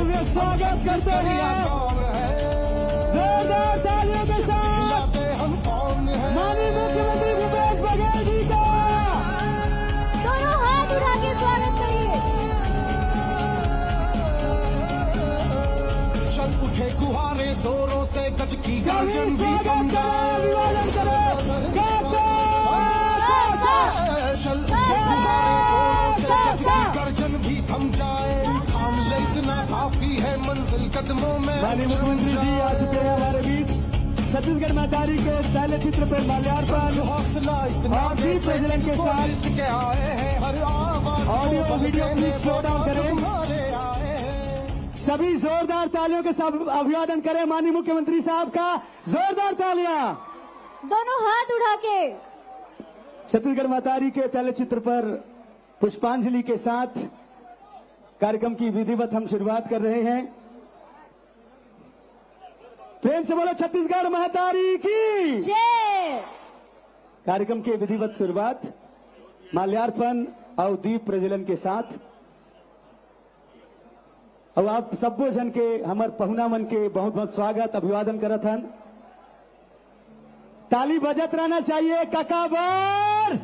भव्य स्वागत करते हैं जोरदार तालियों के साथ माननीय मुख्यमंत्री भूपेश बघेल जी का। दोनों हाथ उठा के स्वागत करिए। चल उठे गुहारे जोरों से गज की गर्जन भी थम जाए। अभिवादन करो चल उठे गुहारे जोरों से गज की गर्जन भी थम जाए। थाम ले इतना काफी है मंजिल कदमों में। माननीय मुख्यमंत्री जी आ चुके हैं हमारे बीच। छत्तीसगढ़ मैदारी के पहले चित्र पर माल्यार्पण हौसला इतना और भी प्रेसिडेंट के साथ के आए हैं हर आवाज audio video please slow down करें। सभी जोरदार तालियों के साथ अभिवादन करें माननीय मुख्यमंत्री साहब का। जोरदार तालियां। दोनों हाथ उठा के। छत्तीसगढ़ मैदारी के पहले चित्र पर पुष्पांजलि के साथ कार्यक्रम की विधिवत हम शुरुआत कर रहे हैं। प्रेम से बोलो छत्तीसगढ़ महतारी की जय। कार्यक्रम की विधिवत शुरुआत माल्यार्पण और दीप प्रज्वलन के साथ। और आप सबो जन के हमार पहुना मन के बहुत बहुत स्वागत अभिवादन करत हन। ताली बजत रहना चाहिए ककाबर।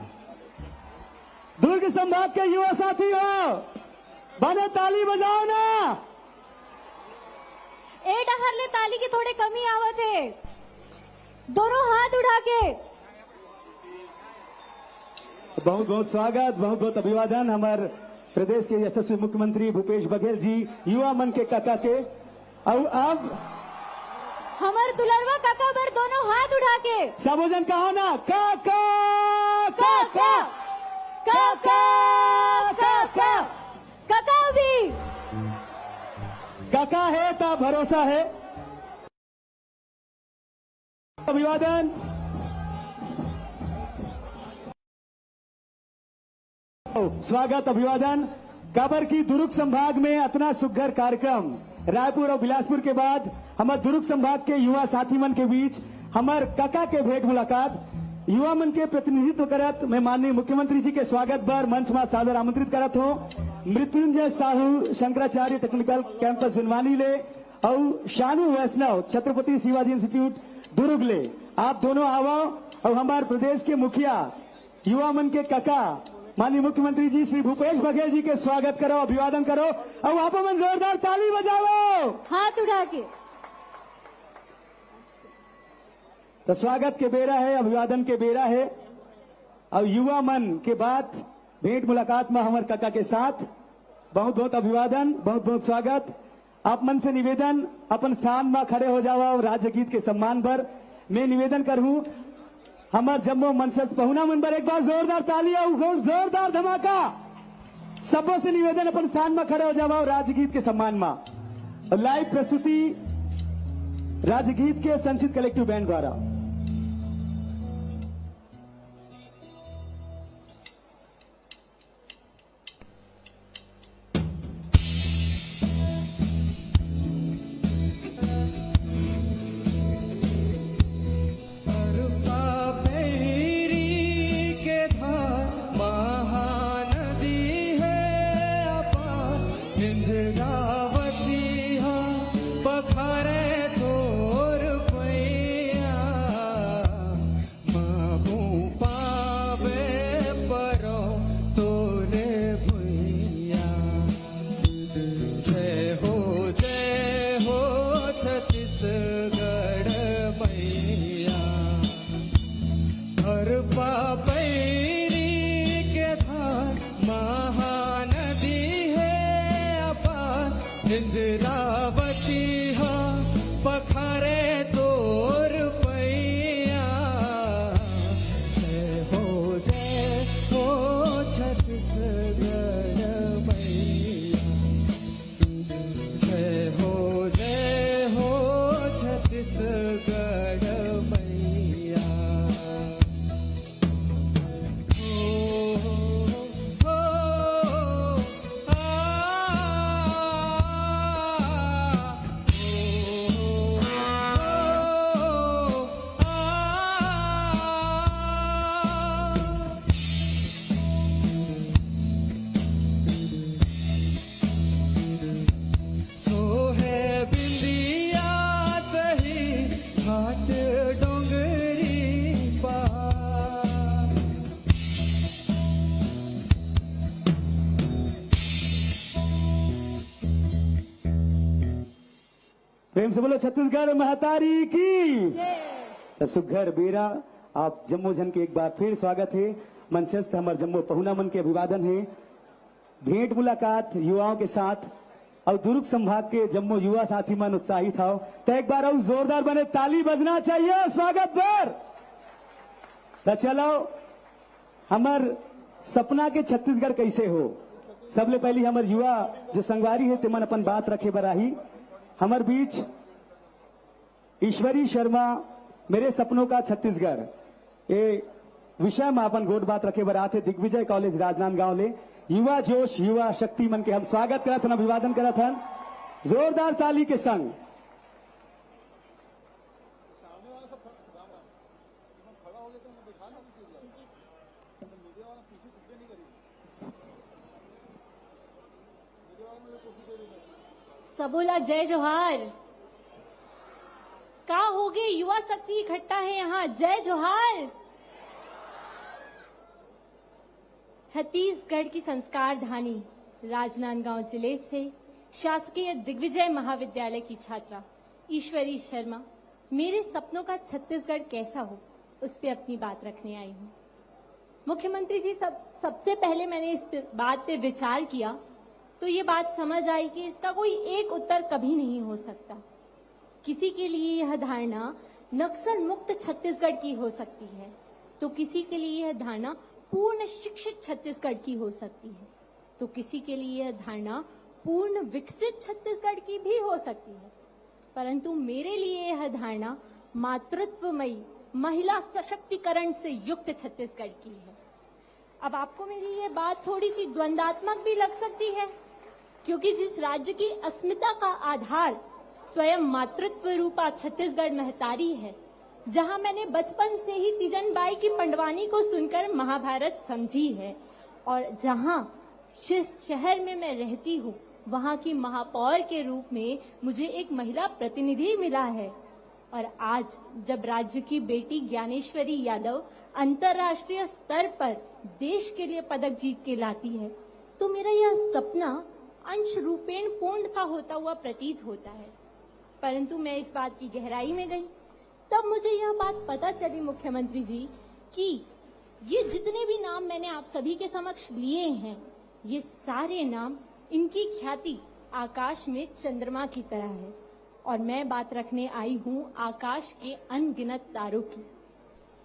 दुर्ग संभाग के युवा साथी हो बने ताली बजाओ ना। ए डहरले ताली की थोड़े कमी आवत है। दोनों हाथ उठा के। बहुत बहुत स्वागत बहुत बहुत अभिवादन हमारे प्रदेश के यशस्वी मुख्यमंत्री भूपेश बघेल जी युवा मन के काका के। और अब हमार दुलरवा काका बर दोनों हाथ उठा के। सबोजन कहा ना काका काका काका काका काका भी काका है ता भरोसा है। अभिवादन। स्वागत अभिवादन। काबर की दुर्ग संभाग में इतना सुघर कार्यक्रम रायपुर और बिलासपुर के बाद हमारे दुर्ग संभाग के युवा साथी मन के बीच हमारे काका के भेंट मुलाकात युवा मन के प्रतिनिधित्व करत मैं माननीय मुख्यमंत्री जी के स्वागत पर मंच में सादर आमंत्रित करत हूँ। मृत्युंजय साहू शंकराचार्य टेक्निकल कैंपस जुनवानी ले और शानू वैष्णव छत्रपति शिवाजी इंस्टीट्यूट दुर्ग ले आप दोनों आवो और हमारे प्रदेश के मुखिया युवा मन के काका माननीय मुख्यमंत्री जी श्री भूपेश बघेल जी के स्वागत करो अभिवादन करो और वहां पर मन जोरदार ताली बजाओ हाथ उठा के। तो स्वागत के बेरा है अभिवादन के बेरा है और युवा मन के बाद भेंट मुलाकात में हमारे काका के साथ बहुत बहुत अभिवादन बहुत बहुत स्वागत। आप मन से निवेदन अपन स्थान में खड़े हो जाओ और राज्य गीत के सम्मान पर मैं निवेदन करूं हमारे जम्मू मनसद पहुना मन पर एक बार जोरदार ताली और जोरदार धमाका। सबों से निवेदन अपन स्थान में खड़े हो जाओ राज्य गीत के सम्मान में। और लाइव प्रस्तुति राज्य गीत के संचित कलेक्टिव बैंड द्वारा। इंद्रावती हा पखारे तोर पैया। जय हो छत्तीसगढ़ मैया। जय हो छत्तीसगढ़ मैया। प्रेम से बोलो छत्तीसगढ़ महतारी की। जय। तो सुघर बेरा आप जम्मो जन के एक बार फिर स्वागत है। मंचस्थ हमार जम्मो पहुना मन के अभिवादन है। भेंट मुलाकात युवाओं के साथ और दुर्ग संभाग के जम्मो युवा साथी मन उत्साहित हो तो एक बार और जोरदार बने ताली बजना चाहिए स्वागत पर। तो चलो हमार सपना के छत्तीसगढ़ कैसे हो, सबले पहली हमार युवा जो संगवारी है तिमन अपन बात रखे बराही। हमार बीच ईश्वरी शर्मा मेरे सपनों का छत्तीसगढ़ ये विषय में अपन गोट बात रखे बरात है। दिग्विजय कॉलेज राजनांदगांव ले युवा जोश युवा शक्ति मन के हम स्वागत करत हन, अभिवादन करत हन जोरदार ताली के संग। सबोला जय जोहार। का हो गए युवा शक्ति इकट्ठा है यहाँ, जय जोहार। छत्तीसगढ़ की संस्कार धानी राजनांदगांव जिले से शासकीय दिग्विजय महाविद्यालय की छात्रा ईश्वरी शर्मा मेरे सपनों का छत्तीसगढ़ कैसा हो उस पे अपनी बात रखने आई हूँ। मुख्यमंत्री जी सबसे पहले मैंने इस बात पे विचार किया तो ये बात समझ आई कि इसका कोई एक उत्तर कभी नहीं हो सकता। किसी के लिए यह धारणा नक्सल मुक्त छत्तीसगढ़ की हो सकती है तो किसी के लिए यह धारणा पूर्ण शिक्षित छत्तीसगढ़ की हो सकती है तो किसी के लिए यह धारणा पूर्ण विकसित छत्तीसगढ़ की भी हो सकती है, परंतु मेरे लिए यह धारणा मातृत्वमयी महिला सशक्तिकरण से युक्त छत्तीसगढ़ की है। अब आपको मेरी ये बात थोड़ी सी द्वंद्वात्मक भी लग सकती है क्योंकि जिस राज्य की अस्मिता का आधार स्वयं मातृत्व रूपा छत्तीसगढ़ महतारी है, जहां मैंने बचपन से ही तीजन बाई की पंडवानी को सुनकर महाभारत समझी है और जहां जिस शहर में मैं रहती हूँ वहां की महापौर के रूप में मुझे एक महिला प्रतिनिधि मिला है और आज जब राज्य की बेटी ज्ञानेश्वरी यादव अंतर्राष्ट्रीय स्तर पर देश के लिए पदक जीत के लाती है तो मेरा यह सपना अंश रूपेण पूर्ण सा होता हुआ प्रतीत होता है। परंतु मैं इस बात की गहराई में गई तब मुझे यह बात पता चली मुख्यमंत्री जी कि ये जितने भी नाम मैंने आप सभी के समक्ष लिए हैं ये सारे नाम इनकी ख्याति आकाश में चंद्रमा की तरह है और मैं बात रखने आई हूँ आकाश के अनगिनत तारों की।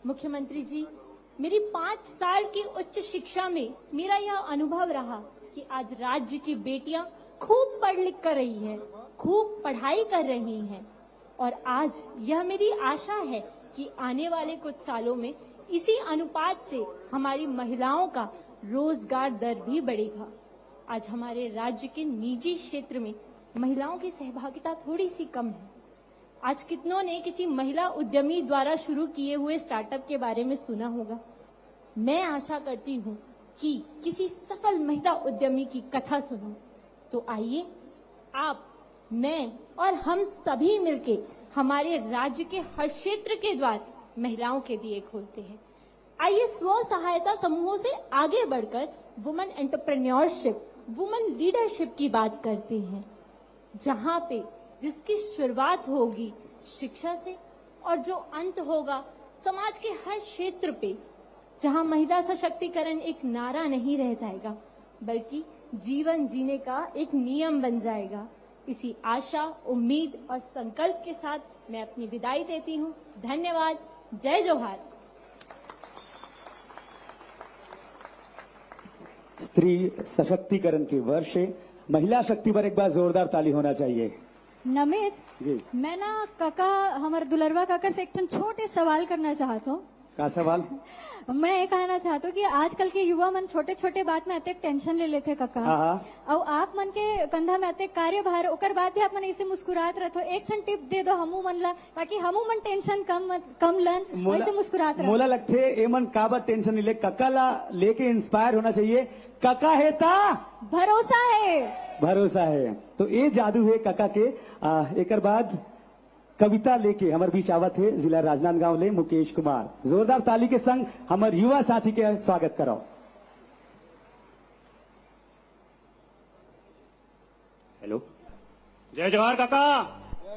मुख्यमंत्री जी, मेरी 5 साल की उच्च शिक्षा में मेरा यह अनुभव रहा कि आज राज्य की बेटियां खूब पढ़ लिख कर रही हैं, खूब पढ़ाई कर रही हैं और आज यह मेरी आशा है कि आने वाले कुछ सालों में इसी अनुपात से हमारी महिलाओं का रोजगार दर भी बढ़ेगा। आज हमारे राज्य के निजी क्षेत्र में महिलाओं की सहभागिता थोड़ी सी कम है। आज कितनों ने किसी महिला उद्यमी द्वारा शुरू किए हुए स्टार्टअप के बारे में सुना होगा। मैं आशा करती हूँ कि किसी सफल महिला उद्यमी की कथा सुनो तो आइए आप, मैं और हम सभी मिलके हमारे राज्य के हर क्षेत्र के द्वार महिलाओं के लिए खोलते हैं। आइए स्व सहायता समूहों से आगे बढ़कर वुमेन एंटरप्रेन्योरशिप, वुमेन लीडरशिप की बात करते हैं, जहां पे जिसकी शुरुआत होगी शिक्षा से और जो अंत होगा समाज के हर क्षेत्र पे, जहां महिला सशक्तिकरण एक नारा नहीं रह जाएगा बल्कि जीवन जीने का एक नियम बन जाएगा। इसी आशा, उम्मीद और संकल्प के साथ मैं अपनी विदाई देती हूँ। धन्यवाद। जय जोहार। स्त्री सशक्तिकरण के वर्ष है, महिला शक्ति पर एक बार जोरदार ताली होना चाहिए। नमित जी, मैं ना काका हमारे दुलरवा काका से एक छोटे सवाल करना चाहता हूँ। का सवाल? मैं ये कहना चाहता हूँ कि आजकल के युवा मन छोटे छोटे बात में अत्यक टेंशन ले लेते काका, और आप मन के कंधा में अत्यक कार्यभार ओकर बाद भी आप मन ऐसे मुस्कुरात रहते हो। एक टिप दे दो हमू मन ला ताकि हमू मन टेंशन कम लन वैसे मुस्कुरात रहो। मोला लगथे एमन काबर टेंशन नहीं ले, कका ला लेके इंस्पायर होना चाहिए। कका है ता भरोसा है, भरोसा है, तो ये जादू है कका के। एक बाद कविता लेके हमारे बीच आवत है जिला राजनांदगांव ले मुकेश कुमार। जोरदार ताली के संग हमारे युवा साथी के स्वागत करो। हेलो, जय जवाहर काका।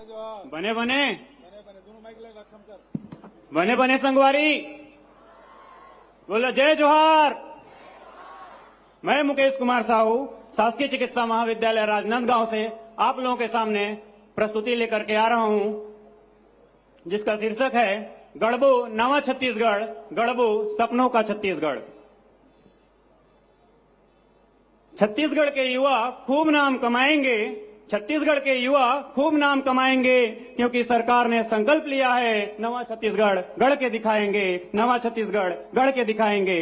बने बने बने बने संगवारी बोलो जय जोहार। मैं मुकेश कुमार साहू शासकीय चिकित्सा महाविद्यालय राजनांदगांव से आप लोगों के सामने प्रस्तुति लेकर के आ रहा हूं, जिसका शीर्षक है गढ़बो नवा छत्तीसगढ़, गढ़बो सपनों का छत्तीसगढ़। छत्तीसगढ़ के युवा खूब नाम कमाएंगे, छत्तीसगढ़ के युवा खूब नाम कमाएंगे, क्योंकि सरकार ने संकल्प लिया है नवा छत्तीसगढ़ गढ़ के दिखाएंगे, नवा छत्तीसगढ़ गढ़ के दिखाएंगे।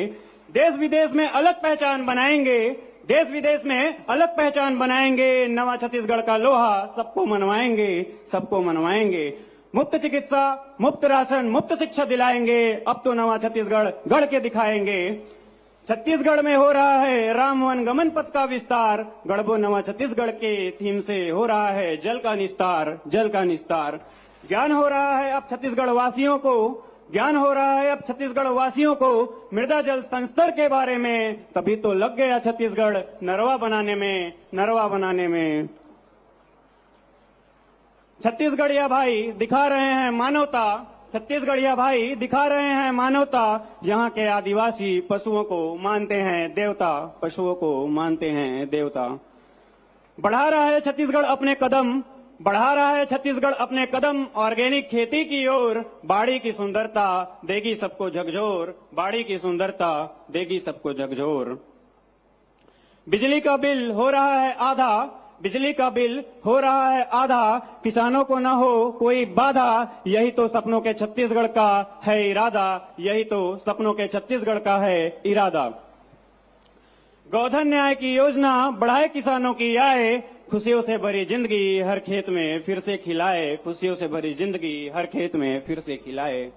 देश विदेश में अलग पहचान बनाएंगे, देश विदेश में अलग पहचान बनाएंगे। नवा छत्तीसगढ़ का लोहा सबको मनवाएंगे, सबको मनवाएंगे। मुफ्त चिकित्सा, मुफ्त राशन, मुफ्त शिक्षा दिलाएंगे। अब तो नवा छत्तीसगढ़ गढ़ के दिखाएंगे। छत्तीसगढ़ में हो रहा है राम वन गमन पथ का विस्तार, गढ़बो नवा छत्तीसगढ़ के थीम से हो रहा है जल का निस्तार, जल का निस्तार। ज्ञान हो रहा है अब छत्तीसगढ़ वासियों को, ज्ञान हो रहा है अब छत्तीसगढ़ वासियों को मृदा जल संस्तर के बारे में। तभी तो लग गया छत्तीसगढ़ नरवा बनाने में, नरवा बनाने में। छत्तीसगढ़िया भाई दिखा रहे हैं मानवता, छत्तीसगढ़िया भाई दिखा रहे हैं मानवता। यहाँ के आदिवासी पशुओं को मानते हैं देवता, पशुओं को मानते हैं देवता। बढ़ा रहा है छत्तीसगढ़ अपने कदम, बढ़ा रहा है छत्तीसगढ़ अपने कदम ऑर्गेनिक खेती की ओर। बाड़ी की सुंदरता देगी सबको झकझोर, बाड़ी की सुंदरता देगी सबको झकझोर। बिजली का बिल हो रहा है आधा, बिजली का बिल हो रहा है आधा, किसानों को न हो कोई बाधा। यही तो सपनों के छत्तीसगढ़ का है इरादा, यही तो सपनों के छत्तीसगढ़ का है इरादा। गोधन न्याय की योजना बढ़ाए किसानों की आय, खुशियों से भरी जिंदगी हर खेत में फिर से खिलाए, खुशियों से भरी जिंदगी हर खेत में फिर से खिलाए।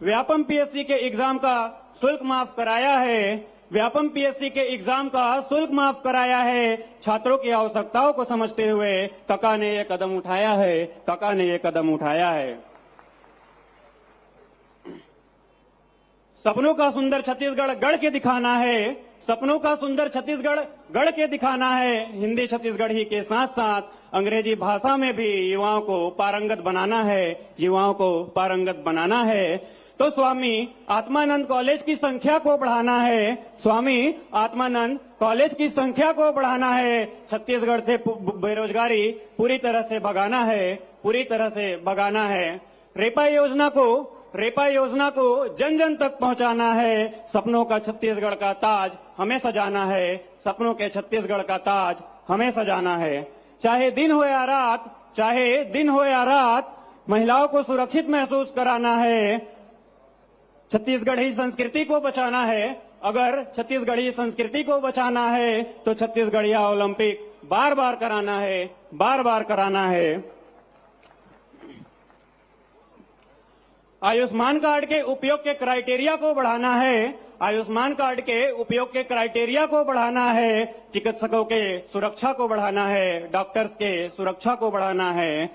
व्यापम पीएससी के एग्जाम का शुल्क माफ कराया है, व्यापम पीएससी के एग्जाम का शुल्क माफ कराया है। छात्रों की आवश्यकताओं को समझते हुए काका ने ये कदम उठाया है, काका ने ये कदम उठाया है। सपनों का सुंदर छत्तीसगढ़ गढ़ के दिखाना है, सपनों का सुंदर छत्तीसगढ़ गढ़ के दिखाना है। हिंदी छत्तीसगढ़ी के साथ साथ अंग्रेजी भाषा में भी युवाओं को पारंगत बनाना है, युवाओं को पारंगत बनाना है। तो स्वामी आत्मानंद कॉलेज की संख्या को बढ़ाना है, स्वामी आत्मानंद कॉलेज की संख्या को बढ़ाना है। छत्तीसगढ़ से बेरोजगारी पूरी तरह से भगाना है, पूरी तरह से भगाना है। रेपा योजना को जन जन तक पहुंचाना है। सपनों का छत्तीसगढ़ का ताज हमें सजाना है, सपनों के छत्तीसगढ़ का ताज हमें सजाना है। चाहे दिन हो या रात, चाहे दिन हो या रात, महिलाओं को सुरक्षित महसूस कराना है। छत्तीसगढ़ी संस्कृति को बचाना है, अगर छत्तीसगढ़ी संस्कृति को बचाना है तो छत्तीसगढ़िया ओलंपिक बार बार कराना है, बार बार कराना है। आयुष्मान कार्ड के उपयोग के क्राइटेरिया को बढ़ाना है, आयुष्मान कार्ड के उपयोग के क्राइटेरिया को बढ़ाना है। चिकित्सकों के सुरक्षा को बढ़ाना है, डॉक्टर्स के सुरक्षा को बढ़ाना है।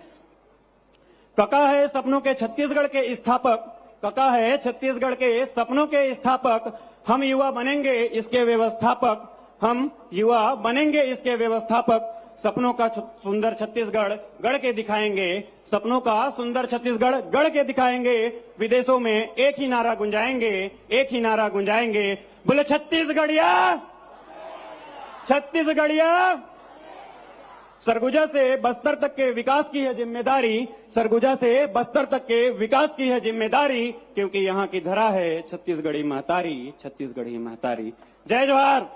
काका है सपनों के छत्तीसगढ़ के स्थापक, काका है छत्तीसगढ़ के सपनों के स्थापक। हम युवा बनेंगे इसके व्यवस्थापक, हम युवा बनेंगे इसके व्यवस्थापक। सपनों का सुंदर छत्तीसगढ़ गढ़ के दिखाएंगे, सपनों का सुंदर छत्तीसगढ़ गढ़ के दिखाएंगे। विदेशों में एक ही नारा गुंजाएंगे, एक ही नारा गुंजाएंगे। बोले छत्तीसगढ़िया, छत्तीसगढ़िया। सरगुजा से बस्तर तक के विकास की है जिम्मेदारी, सरगुजा से बस्तर तक के विकास की है जिम्मेदारी, क्योंकि यहाँ की धरा है छत्तीसगढ़ी महतारी, छत्तीसगढ़ी महतारी। जय जोहार।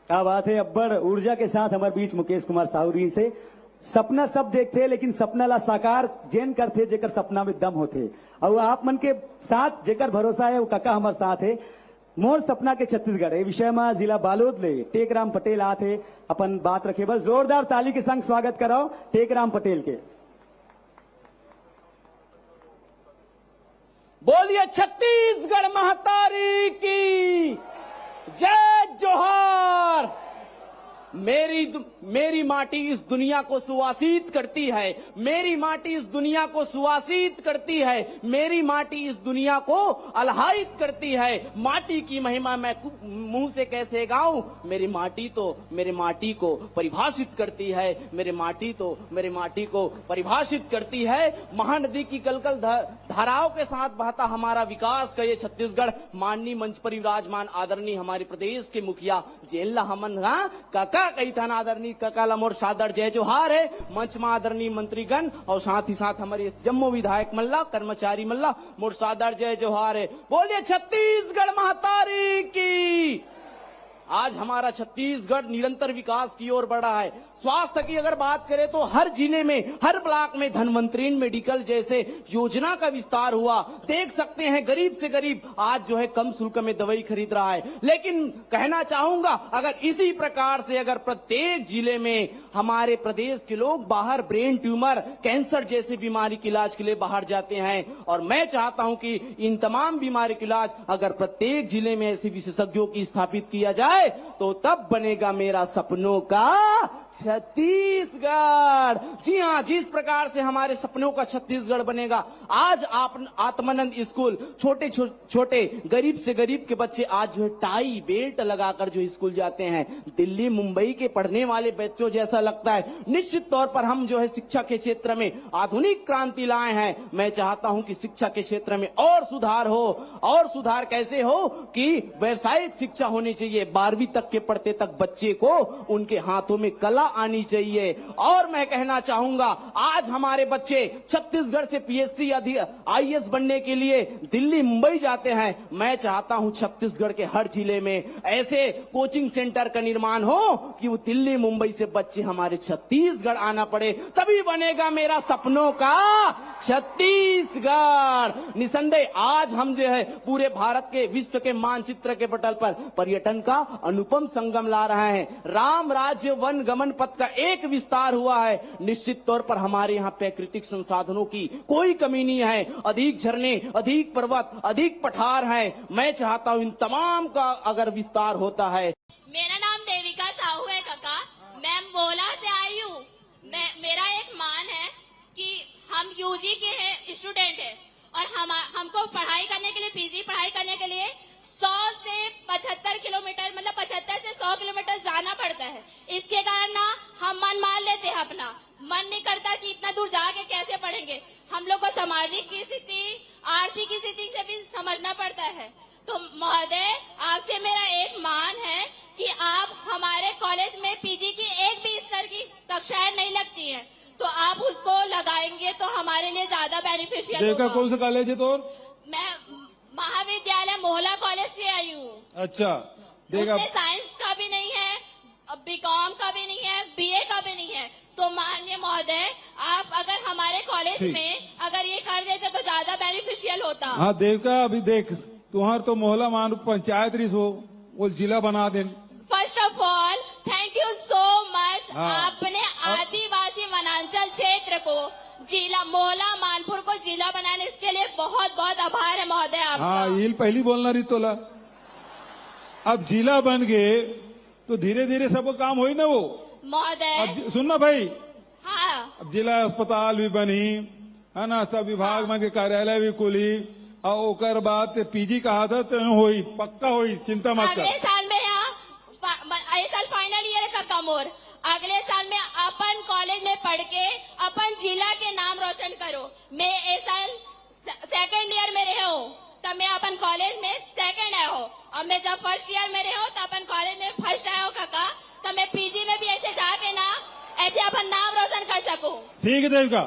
क्या बात है। अब्बड़ ऊर्जा के साथ हमारे बीच मुकेश कुमार साहू से सपना सब देखते लेकिन सपना ला साकार जेन करते जेकर सपना में दम होते। और आप मन के साथ जेकर भरोसा है वो काका हमारे साथ है। मोर सपना के छत्तीसगढ़ ये विषय में जिला बालोद ले टेकराम पटेल आते अपन बात रखे। बस जोरदार ताली के संग स्वागत कराओ टेकराम पटेल के। बोलिए छत्तीसगढ़ महतारी की जय जोहार। मेरी माटी इस दुनिया को सुवासित करती है, मेरी माटी इस दुनिया को सुवासित करती है, मेरी माटी इस दुनिया को आह्लादित करती है। माटी की महिमा मैं मुंह से कैसे गाऊं? मेरी माटी तो मेरे माटी को परिभाषित करती है, मेरे माटी तो मेरे माटी को परिभाषित करती है। महानदी की कलकल धाराओं के साथ बहता हमारा विकास का ये छत्तीसगढ़, माननीय मंच पर विराजमान आदरणीय हमारे प्रदेश के मुखिया जेल्ला हमन काका कही था आदरणीय काका लमोर सादर जय जोहार है। मंच में आदरणीय मंत्रीगण और साथ ही साथ हमारे जम्मू विधायक मल्ला कर्मचारी मल्ला मोर सादर जय जोहार है। बोलिए छत्तीसगढ़ महातारी की। आज हमारा छत्तीसगढ़ निरंतर विकास की ओर बढ़ा है। स्वास्थ्य की अगर बात करें तो हर जिले में, हर ब्लॉक में धन्वंतरी मेडिकल जैसे योजना का विस्तार हुआ। देख सकते हैं गरीब से गरीब आज जो है कम शुल्क में दवाई खरीद रहा है। लेकिन कहना चाहूंगा अगर इसी प्रकार से अगर प्रत्येक जिले में हमारे प्रदेश के लोग बाहर ब्रेन ट्यूमर, कैंसर जैसे बीमारी के इलाज के लिए बाहर जाते हैं, और मैं चाहता हूं कि इन तमाम बीमारी का इलाज अगर प्रत्येक जिले में ऐसे विशेषज्ञों की स्थापित किया जाए तो तब बनेगा मेरा सपनों का छत्तीसगढ़। जी हाँ, जिस प्रकार से हमारे सपनों का छत्तीसगढ़ बनेगा। आज आप आत्मानंद स्कूल, छोटे छोटे गरीब से गरीब के बच्चे आज जो है टाई बेल्ट लगाकर जो स्कूल जाते हैं, दिल्ली मुंबई के पढ़ने वाले बच्चों जैसा लगता है। निश्चित तौर पर हम जो है शिक्षा के क्षेत्र में आधुनिक क्रांति लाए हैं। मैं चाहता हूं कि शिक्षा के क्षेत्र में और सुधार हो। और सुधार कैसे हो कि व्यावसायिक शिक्षा होनी चाहिए। 12वीं तक के पढ़ते तक बच्चे को उनके हाथों में कला आनी चाहिए। और मैं कहना चाहूंगा आज हमारे बच्चे छत्तीसगढ़ से पीएससी आईएएस बनने के लिए दिल्ली मुंबई जाते हैं। मैं चाहता हूं छत्तीसगढ़ के हर जिले में ऐसे कोचिंग सेंटर का निर्माण हो कि वो दिल्ली मुंबई से बच्चे हमारे छत्तीसगढ़ आना पड़े, तभी बनेगा मेरा सपनों का छत्तीसगढ़। निसंदेह आज हम जो है पूरे भारत के, विश्व के मानचित्र के पटल पर पर्यटन का अनुपम संगम ला रहे हैं। राम राज्य वन गमन पथ का एक विस्तार हुआ है। निश्चित तौर पर हमारे यहाँ प्राकृतिक संसाधनों की कोई कमी नहीं है। अधिक झरने, अधिक पर्वत, अधिक पठार हैं। मैं चाहता हूँ इन तमाम का अगर विस्तार होता है। मेरा नाम देविका साहू है काका, मैं मोला से आई हूँ। मेरा एक मान है कि हम यूजी के स्टूडेंट हैं और हमको पढ़ाई करने के लिए, पीजी पढ़ाई करने के लिए 100 से 75 किलोमीटर, मतलब 75 से 100 किलोमीटर जाना पड़ता है। इसके कारण ना हम मन मान लेते हैं, अपना मन नहीं करता कि इतना दूर जाके कैसे पढ़ेंगे। हम लोग को सामाजिक की स्थिति, आर्थिक स्थिति से भी समझना पड़ता है। तो महोदय, आपसे मेरा एक मान है कि आप हमारे कॉलेज में पीजी की एक भी स्तर की कक्षाएं नहीं लगती हैं, तो आप उसको लगाएंगे तो हमारे लिए ज्यादा बेनिफिशियल होगा। कौन सा कॉलेज है तो? मैं महाविद्यालय मोहला कॉलेज से आई हूँ। अच्छा, देखा उसमें साइंस का भी नहीं है, बीकॉम का भी नहीं है, बीए का भी नहीं है। तो माननीय महोदय, आप अगर हमारे कॉलेज में अगर ये कर देते तो ज्यादा बेनिफिशियल होता। हाँ देवका, अभी देख तुम्हार तो मोहल्ला मान पंचायत रिस हो, वो जिला बना दे। First of all thank you so much. आपने आदिवासी वनांचल क्षेत्र को जिला, मोहला मानपुर को जिला बनाने, इसके लिए बहुत बहुत आभार है महोदय आपका। हाँ, ये पहली बोलना रही तोला। अब जिला बन गए तो धीरे धीरे सब काम हो ही ना वो महोदय। अब सुनना भाई, हाँ, अब जिला अस्पताल भी बनी है ना, सब विभाग में के कार्यालय भी खुली, और ओकर बाद पीजी कहा था तो होई, पक्का होई, चिंता मत कर। अगले साल में यहाँ साल फाइनल ईयर का कम और अगले साल में अपन कॉलेज में पढ़ के अपन जिला के नाम रोशन करो। मैं इस साल सेकंड ईयर में रहे हूँ, तब मैं अपन कॉलेज में सेकंड आया हूँ, और मैं जब फर्स्ट ईयर में रहे हूँ तो अपन कॉलेज में फर्स्ट आया हूँ काका। तो मैं पीजी में भी ऐसे जाके ना ऐसे अपन नाम रोशन कर सकूँ। ठीक है देवका,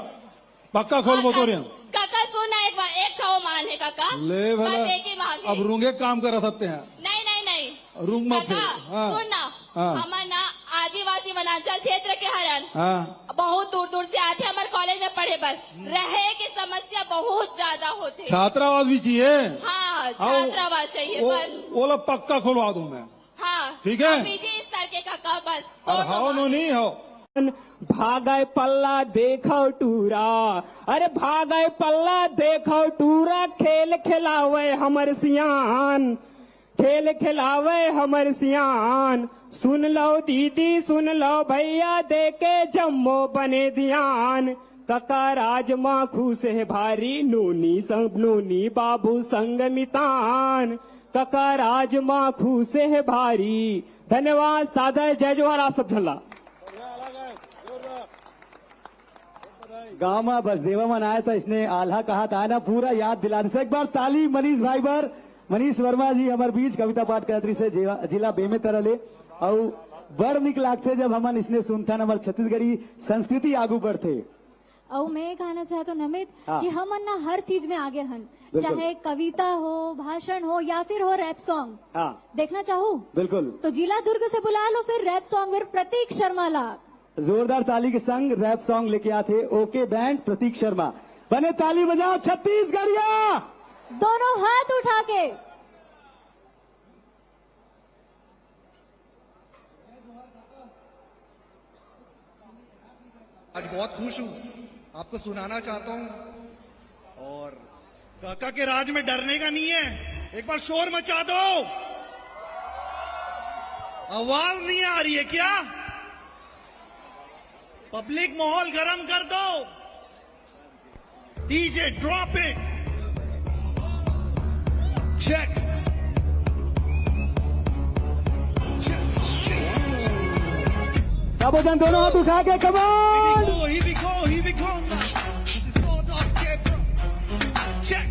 पक्का खोल बोतोरिया। काका सुनना, एक बार एक खाओ मान है काका, ले भला, बस एक ही मांग है। अब रूंगे काम करा सकते हैं। नहीं नहीं नहीं रूंग मत काका, हाँ, सुनना, हाँ, हमारे ना आदिवासी वनांचल क्षेत्र के हरण हाँ, बहुत दूर दूर से आते हमारे कॉलेज में पढ़े पर, रहे की समस्या बहुत ज्यादा होती। छात्रावास भी चाहिए। हाँ, छात्रावास चाहिए बस। वो लोग पक्का खुलवा दूं मैं। हाँ ठीक है, पीजी स्तर के काका बस। और हाओ नो नहीं हो भागय पल्ला देखो टूरा, अरे भागय पल्ला देखो टूरा, खेल खिलावे हमर सियान। खेल खिलावे हमर सियान, सुन लो दीदी सुन लो भैया देके जम्मो बने ध्यान। कका राजमा खूस है भारी, नोनी संग नोनी बाबू संग मितान। कका राजमा खूस है भारी। धन्यवाद, सादर जय जोहार। आप सब झल्ला गांव में बसदेवा मन आया था, इसने आल्हा कहा था ना, पूरा याद दिलाने से एक बार ताली मनीष भाई पर। मनीष वर्मा जी हमारे बीच कविता पाठ करती से जिला बेमे तरले और बड़ निक लागते जब हमन इसने सुनता हमारे छत्तीसगढ़ी संस्कृति आगू बढ़ते। और मैं ये कहना चाहता हूँ नमित हाँ। कि हम ना हर चीज में आगे हन, बिल्कुल। चाहे कविता हो, भाषण हो या फिर हो रैप सॉन्ग। हाँ देखना चाहूँ बिल्कुल, तो जिला दुर्ग से बुला लो, फिर रैप सॉन्ग फिर प्रतीक शर्मा ला। जोरदार ताली के संग रैप सॉन्ग लेके आते ओके बैंड प्रतीक शर्मा। बने ताली बजाओ छत्तीसगढ़िया, दोनों हाथ उठा के। आज बहुत खुश हूं, आपको सुनाना चाहता हूं। और काका के राज में डरने का नहीं है, एक बार शोर मचा दो। आवाज नहीं आ रही है क्या? पब्लिक माहौल गरम कर दो। DJ drop it, check. साबोधन दोनों हाथ उठा के कमान। Here we go now. This is so dark, check.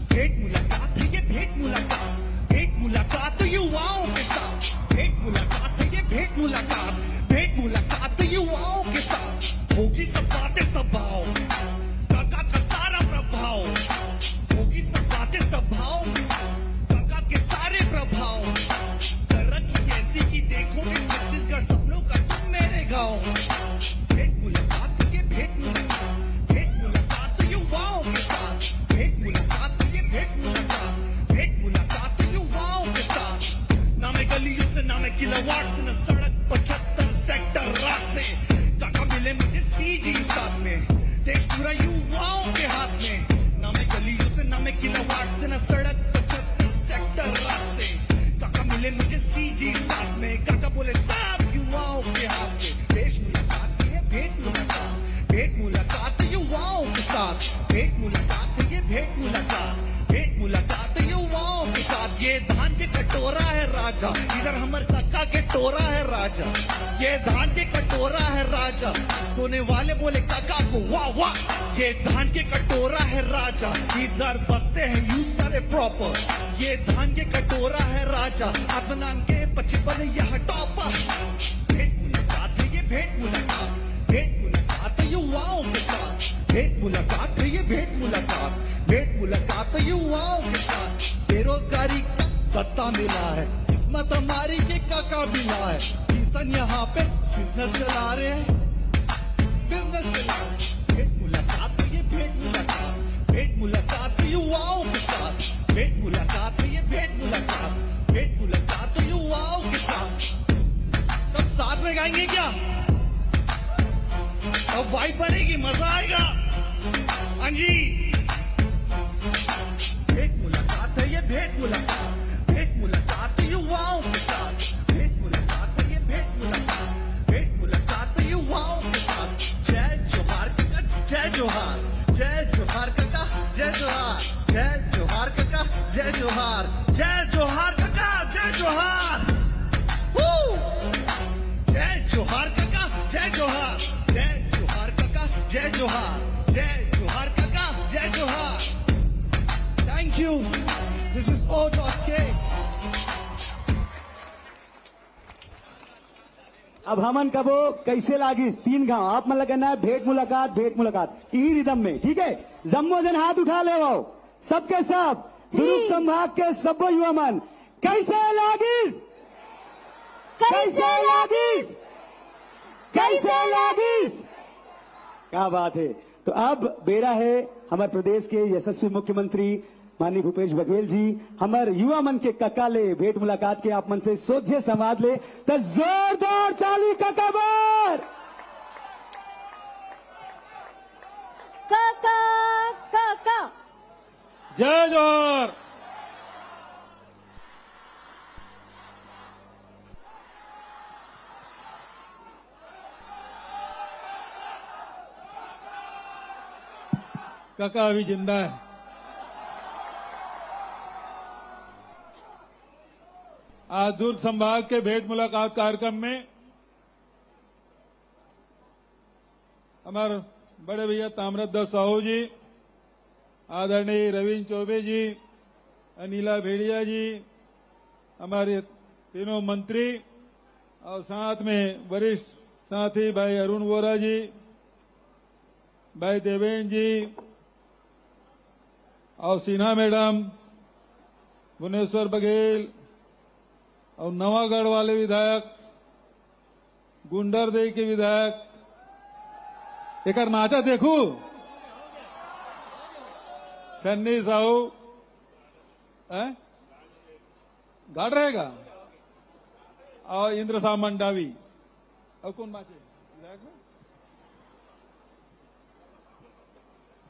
भेंट मुलाकात है ये, भेंट मुलाकात, भेंट मुलाकात युवाओं के साथ, भेंट मुलाकात है ये, भेंट मुलाकात, भेंट मुलाकात युवाओं के साथ। होगी सब बातें सब भाव, काका का सारा प्रभाव, होगी सब बातें सब भाव, काका के सारे प्रभाव। तरक्की ऐसी की देखोगे छत्तीसगढ़ सपनों का तुम मेरे गाँव। भेंट मुलाकात ये, भेंट मुलाकात, भेंट मुलाकात युवाओं के साथ, भेंट मुलाकात ये, भेंट मुलाकात, भेंट मुलाकात युवाओं के साथ। ना मैं गलियों से, ना मैं किलोवाट से, न सड़क 75 सेक्टर रात से। काका मिले मुझे सीजी साथ में, देश पूरा युवाओं के हाथ में। ना मैं गलियों से, ना मैं किलोवाट से, न सड़क 75 सेक्टर रात से। काका मिले मुझे सीजी साथ में, काका बोले सब युवाओं के हाथ में। देश मुलाकात ये, भेंट मुलाकात, भेंट मुलाकात युवाओं के साथ, भेंट मुलाकात ये, भेंट मुलाकात, भेंट मुलाकात युवाओं के साथ। ये धान के कटोरा है राजा, इधर हमर काका के टोरा है राजा। ये धान के कटोरा है राजा, सोने वाले बोले काका को वाह वाह। ये धान के कटोरा है राजा, इधर बसते हैं यूं सारे प्रॉपर। ये धान के कटोरा है राजा, अदनान के 55 यह टॉपर। भेंट मुलाकात है ये, भेंट मुलाकात, भेंट मुलाकात युवाओं के साथ, भेंट मुलाकात है ये, भेंट मुलाकात, भेंट मुलाकात युवाओं के साथ। बेरोजगारी का पत्ता मिला है, किस्मत हमारी के काका मिला है। किसान यहाँ पे बिजनेस चला रहे हैं, बिजनेस चला रहे हैं। भेंट मुलाकात है ये, भेंट मुलाकात, भेंट मुलाकात युवाओं के साथ, भेंट मुलाकात है ये, भेंट मुलाकात, भेंट मुलाकात युवाओं के साथ। सब साथ में गाएंगे क्या? अब वाइब बनेगी, मजा आएगा। हाँ जी, भेंट मुलाकात है ये, भेंट मुलाकात, भेंट मुलाकात युवाओं के साथ, भेंट मुलाकात है ये, भेंट मुलाकात, भेंट मुलाकात युवाओं के साथ। जय जोहार काका, जय जोहार, जय जोहार काका, जय जोहार, जय जोहार काका, जय जोहार, जय जोहार काका, जय जोहार। जय जोहार काका, जय जोहार, जय जोहार काका, जय जोहार, जय जोहार काका, जय जोहार। Thank you. This is O.K. अब हमन कबो कैसे लागिस 3 गांव आप मन लगना है भेंट मुलाकात, भेंट मुलाकात ई रिदम में, ठीक है? जम्मो जन हाथ उठा ले वो सबके सब दुर्ग संभाग के सब युवा मन कैसे लागिस, कैसे लागिस, कैसे लागिस। क्या बात है। तो अब बेरा है हमारे प्रदेश के यशस्वी मुख्यमंत्री माननीय भूपेश बघेल जी हमारे युवा मन के कक्का ले भेंट मुलाकात के आप मन से सोझे संवाद ले, तो जोरदार ताली कक्का बार। काका काका जय जोहार, काका अभी जिंदा है। आज दुर्ग संभाग के भेंट मुलाकात कार्यक्रम में हमारे बड़े भैया ताम्रध्वज साहू जी, आदरणीय रविंद्र चौबे जी, अनिला भेड़िया जी, हमारे तीनों मंत्री और साथ में वरिष्ठ साथी भाई अरुण वोरा जी, भाई देवेंद्र जी और सिन्हा मैडम, भुवनेश्वर बघेल और नवागढ़ वाले विधायक, गुंडरदेही के विधायक, एक नाचा देखू छन्नी साहू गाड़ रहेगा और इंद्र साह मंडावी और कौन बात है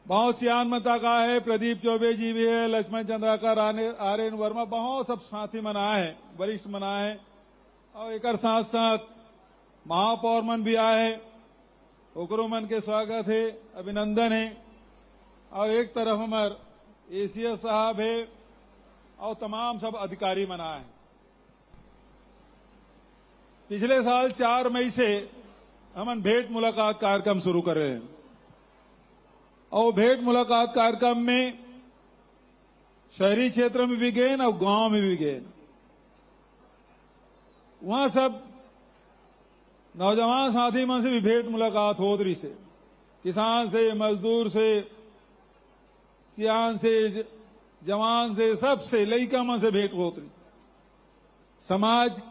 बहुत सियान मता का है, प्रदीप चौबे जी भी है, लक्ष्मण चंद्राकर, आर्यन वर्मा, बहुत सब साथी मनाए हैं, वरिष्ठ मनाए हैं और एक साथ साथ महापौर मन भी आए, ओकरो मन के स्वागत है, अभिनंदन है। और एक तरफ हमारे एसीएस साहब है और तमाम सब अधिकारी मनाए हैं। पिछले साल 4 मई से हम भेंट मुलाकात कार्यक्रम शुरू कर रहे हैं और भेंट मुलाकात कार्यक्रम में शहरी क्षेत्र में भी गए और गांव में भी गए। वहां सब नौजवान साथी मन से भी भेंट मुलाकात हो रही से, किसान से, मजदूर से, सियान से, जवान से, सबसे लइका मन से भेंट होत रही, समाज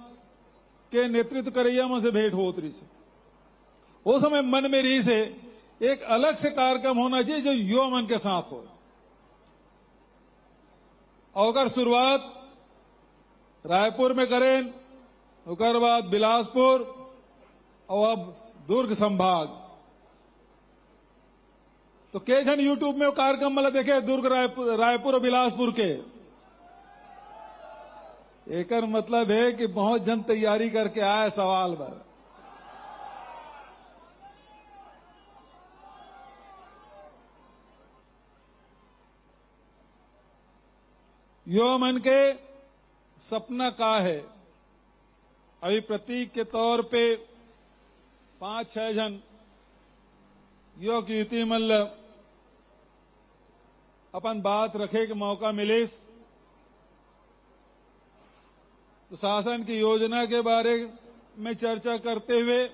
के नेतृत्व करैया मन से भेंट होत रही से। वो समय मन में रही से एक अलग से कार्यक्रम होना चाहिए जो युवा मन के साथ हो। और अगर शुरुआत रायपुर में करें, उसके बाद बिलासपुर और अब दुर्ग संभाग, तो के जन यूट्यूब में वो कार्यक्रम मतलब देखे दुर्ग रायपुर और बिलासपुर के। एक मतलब है कि बहुत जन तैयारी करके आए सवाल पर। युवा मन के सपना का है। अभी प्रतीक के तौर पे 5-6 जन युवक युवती मतलब अपन बात रखे के मौका मिले तो शासन की योजना के बारे में चर्चा करते हुए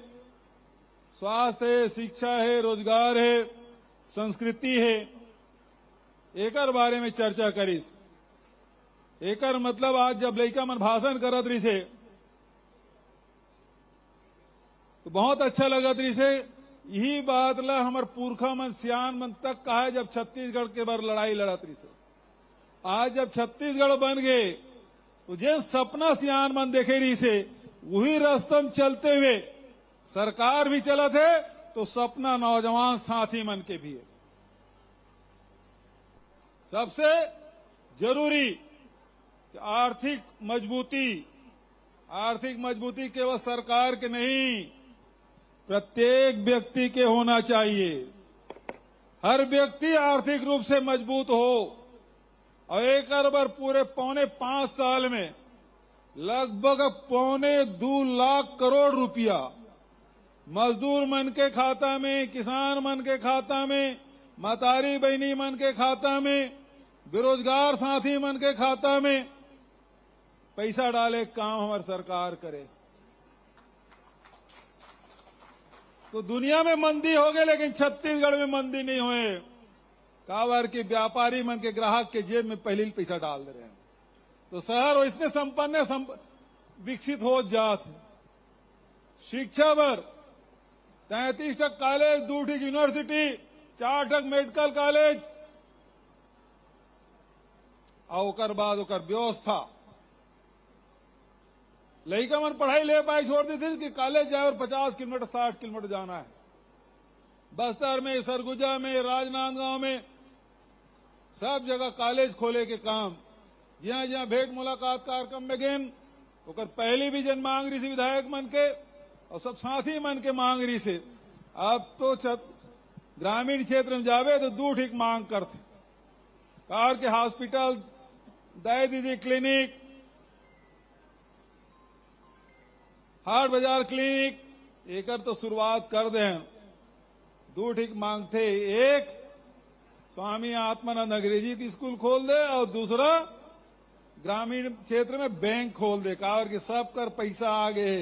स्वास्थ्य है, शिक्षा है, रोजगार है, संस्कृति है, एकर बारे में चर्चा करीस। एकर मतलब आज जब लड़का मन भाषण करत रही से तो बहुत अच्छा लगत रही से। यही बात ला हमार पुरखा मन सियान मन तक कहा है जब छत्तीसगढ़ के बार लड़ाई लड़त रही से। आज जब छत्तीसगढ़ बन गए तो जे सपना सियान मन देखे रही से वही रास्तम चलते हुए सरकार भी चलत है तो सपना नौजवान साथी मन के भी है। सबसे जरूरी आर्थिक मजबूती केवल सरकार के नहीं, प्रत्येक व्यक्ति के होना चाहिए। हर व्यक्ति आर्थिक रूप से मजबूत हो और एक बार पूरे 4.5 साल में लगभग 2.25 लाख करोड़ रुपया मजदूर मन के खाता में, किसान मन के खाता में, मतारी बहनी मन के खाता में, बेरोजगार साथी मन के खाता में पैसा डाले काम हमारी सरकार करे। तो दुनिया में मंदी हो गए लेकिन छत्तीसगढ़ में मंदी नहीं हुए। काबर की व्यापारी मन के ग्राहक के जेब में पहले पैसा डाल दे रहे हैं तो शहर इतने संपन्न विकसित हो जात है। शिक्षा पर 33 तक कॉलेज, 2 यूनिवर्सिटी, 4 तक मेडिकल कॉलेज और ओकर बाद ओकर व्यवस्था लड़का मन पढ़ाई ले पाए छोड़ दी थी कि कॉलेज जाए और 50 किलोमीटर 60 किलोमीटर जाना है। बस्तर में, सरगुजा में, राजनांदगांव में सब जगह कॉलेज खोले के काम जहां जहां भेंट मुलाकात कार्यक्रम में गए ओकर पहली भी जन मांग रही थी विधायक मन के और सब साथी मन के मांग रही से। अब तो ग्रामीण क्षेत्र में जावे तो दू ठीक मांग करते कार के हॉस्पिटल दया दीदी क्लिनिक हाट बाजार क्लिनिक एकर तो शुरुआत कर दे दो ठीक मांग थे एक स्वामी आत्मानंद अंग्रेजी की स्कूल खोल दे और दूसरा ग्रामीण क्षेत्र में बैंक खोल दे कार के सब कर पैसा आ गए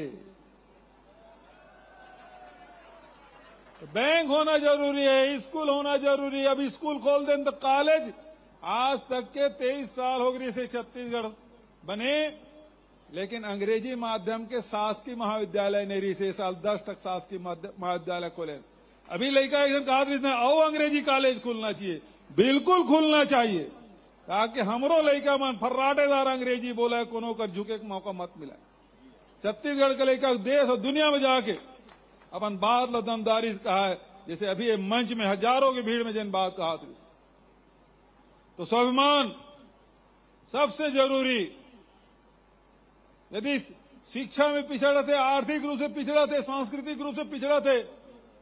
बैंक होना जरूरी है स्कूल होना जरूरी है अब स्कूल खोल दें तो कॉलेज आज तक के 23 साल हो गए से छत्तीसगढ़ बने लेकिन अंग्रेजी माध्यम के शासकीय महाविद्यालय नहीं रही से साल 10 शासकीय महाविद्यालय खोले अभी लड़का एकदम कहा आओ अंग्रेजी कॉलेज खुलना चाहिए बिल्कुल खुलना चाहिए ताकि हमरो लड़का मन फर्राटेदार अंग्रेजी बोला है कोनो कर झुके का मौका मत मिला छत्तीसगढ़ के लड़का देश और दुनिया में जाके अपन बात दमदारी कहा है जैसे अभी ये मंच में हजारों की भीड़ में जिन बात कहा थी तो स्वाभिमान सबसे जरूरी यदि शिक्षा में पिछड़ा थे आर्थिक रूप से पिछड़ा थे सांस्कृतिक रूप से पिछड़ा थे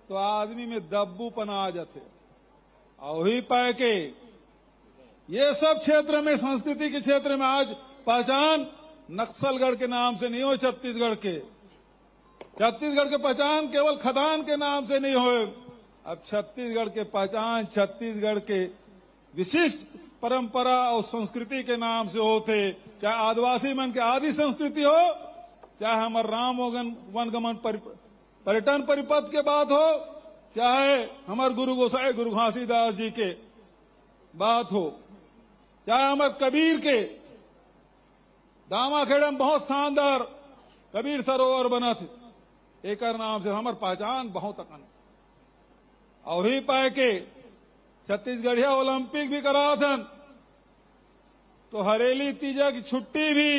तो आदमी में दब्बूपना आ जाते और वही पाए के ये सब क्षेत्र में संस्कृति के क्षेत्र में आज पहचान नक्सलगढ़ के नाम से नहीं हो छत्तीसगढ़ के पहचान केवल खदान के नाम से नहीं हो अब छत्तीसगढ़ के पहचान छत्तीसगढ़ के विशिष्ट परंपरा और संस्कृति के नाम से होते चाहे आदिवासी मन के आदि संस्कृति हो चाहे हमारे राम वनगमन पर्यटन परिपथ के बात हो चाहे हमारे गुरु गोसाई गुरु घासीदास जी के बात हो चाहे हमारे कबीर के दामाखेड़ा में बहुत शानदार कबीर सरोवर बना थे एक नाम से हमार पहचान बहुत अकन और ही पाए के छत्तीसगढ़िया ओलंपिक भी करा था तो हरेली तीजा की छुट्टी भी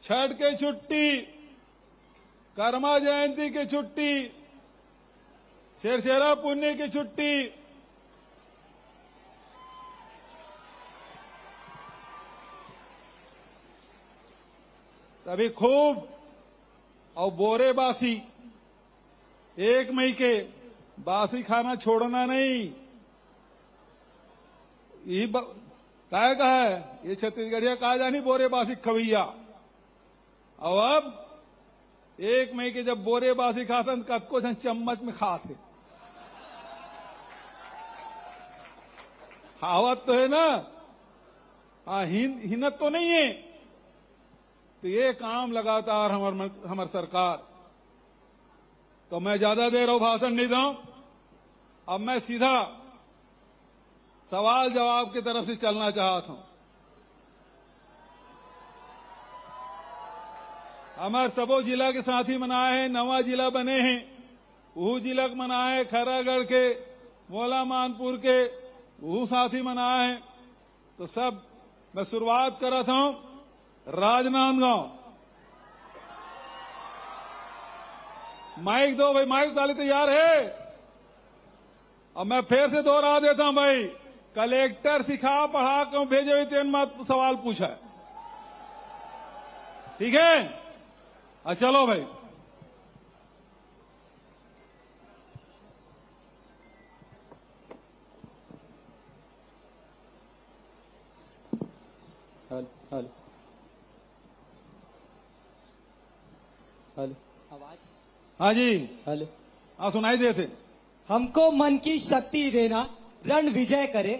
छठ के छुट्टी कर्मा जयंती की छुट्टी शेरशेरा पुण्य की छुट्टी तभी खूब और बोरे बासी 1 मई के बासी खाना छोड़ना नहीं यही काय का है ये छत्तीसगढ़िया कहा जानी बोरे बासी खवैया और अब 1 मई के जब बोरे बासी खाते कतको जन चम्मच में खाते खावत तो है ना हाँ हिन्नत तो नहीं है तो ये काम लगातार हमार सरकार तो मैं ज्यादा देर हो भाषण नहीं दूं अब मैं सीधा सवाल जवाब की तरफ से चलना चाहता हूं हमारे सबो जिला के साथी मनाए हैं नवा जिला बने हैं वो जिला मनाए खैरागढ़ के मोला मानपुर के वो साथी मनाए हैं तो सब मैं शुरुआत कर रहा हूं राजनांदगांव माइक दो भाई माइक डाले तैयार है अब मैं फिर से दोहरा देता हूं भाई कलेक्टर सिखा पढ़ा क्यों भेजे हुए तेन मत सवाल पूछा है ठीक है चलो भाई हेलो हेलो आवाज हाँ जी हेलो हाँ सुनाई देते हमको मन की शक्ति देना रण विजय करे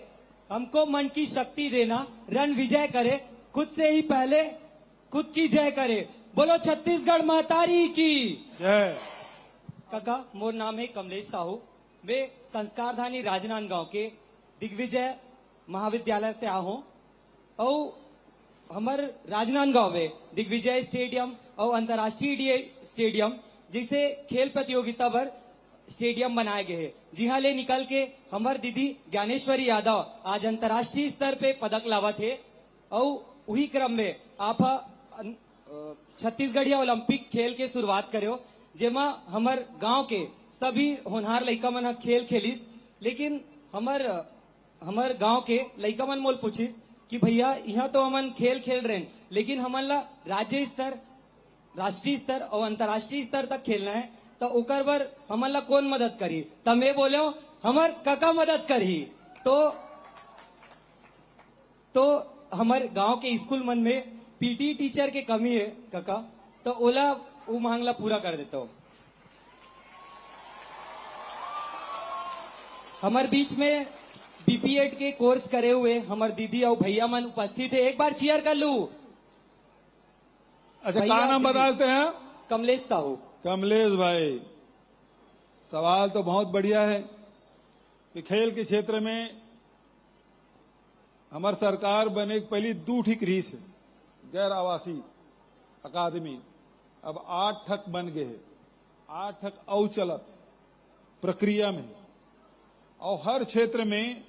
हमको मन की शक्ति देना रण विजय करे खुद से ही पहले खुद की जय करे बोलो छत्तीसगढ़ महतारी की जय काका मोर नाम है कमलेश साहू मैं संस्कारधानी राजनांदगांव के दिग्विजय महाविद्यालय से आ हूँ और हमार राजनांदगांव में दिग्विजय स्टेडियम और अंतर्राष्ट्रीय स्टेडियम जिसे खेल प्रतियोगिता पर स्टेडियम बनाए गए हैं जी हाँ ले निकल के हमार दीदी ज्ञानेश्वरी यादव आज अंतर्राष्ट्रीय स्तर पे पदक लावा थे और वही क्रम में आप छत्तीसगढ़िया ओलंपिक खेल के शुरुआत करो जेमा हमार गांव के सभी होनहार लड़का मन खेल खेलिस लेकिन हमार गांव के लड़का मन मोल पूछिस कि भैया यहाँ तो हमन खेल खेल रहे हैं लेकिन हमन ला राज्य स्तर राष्ट्रीय स्तर और अंतर्राष्ट्रीय स्तर तक खेलना है तो ओकर बर हमन ला कौन मदद करी तब मैं बोले हमार काका मदद करी तो हमारे गांव के स्कूल मन में पीटी टीचर के कमी है काका, तो ओला वो मांगला पूरा कर देता हूँ। हमारे बीच में बीपीएड के कोर्स करे हुए हमारे दीदी और भैया मन उपस्थित है, एक बार चीयर कर लू। अच्छा, भैया, क्या नाम दीदी। बताते हैं? कमलेश साहू। कमलेश भाई, सवाल तो बहुत बढ़िया है कि खेल के क्षेत्र में हमारी सरकार बने के पहली 2 ठीक रही से गैर आवासीय अकादमी, अब 8 ठक बन गए है। 8 ठक औ चलत प्रक्रिया में, और हर क्षेत्र में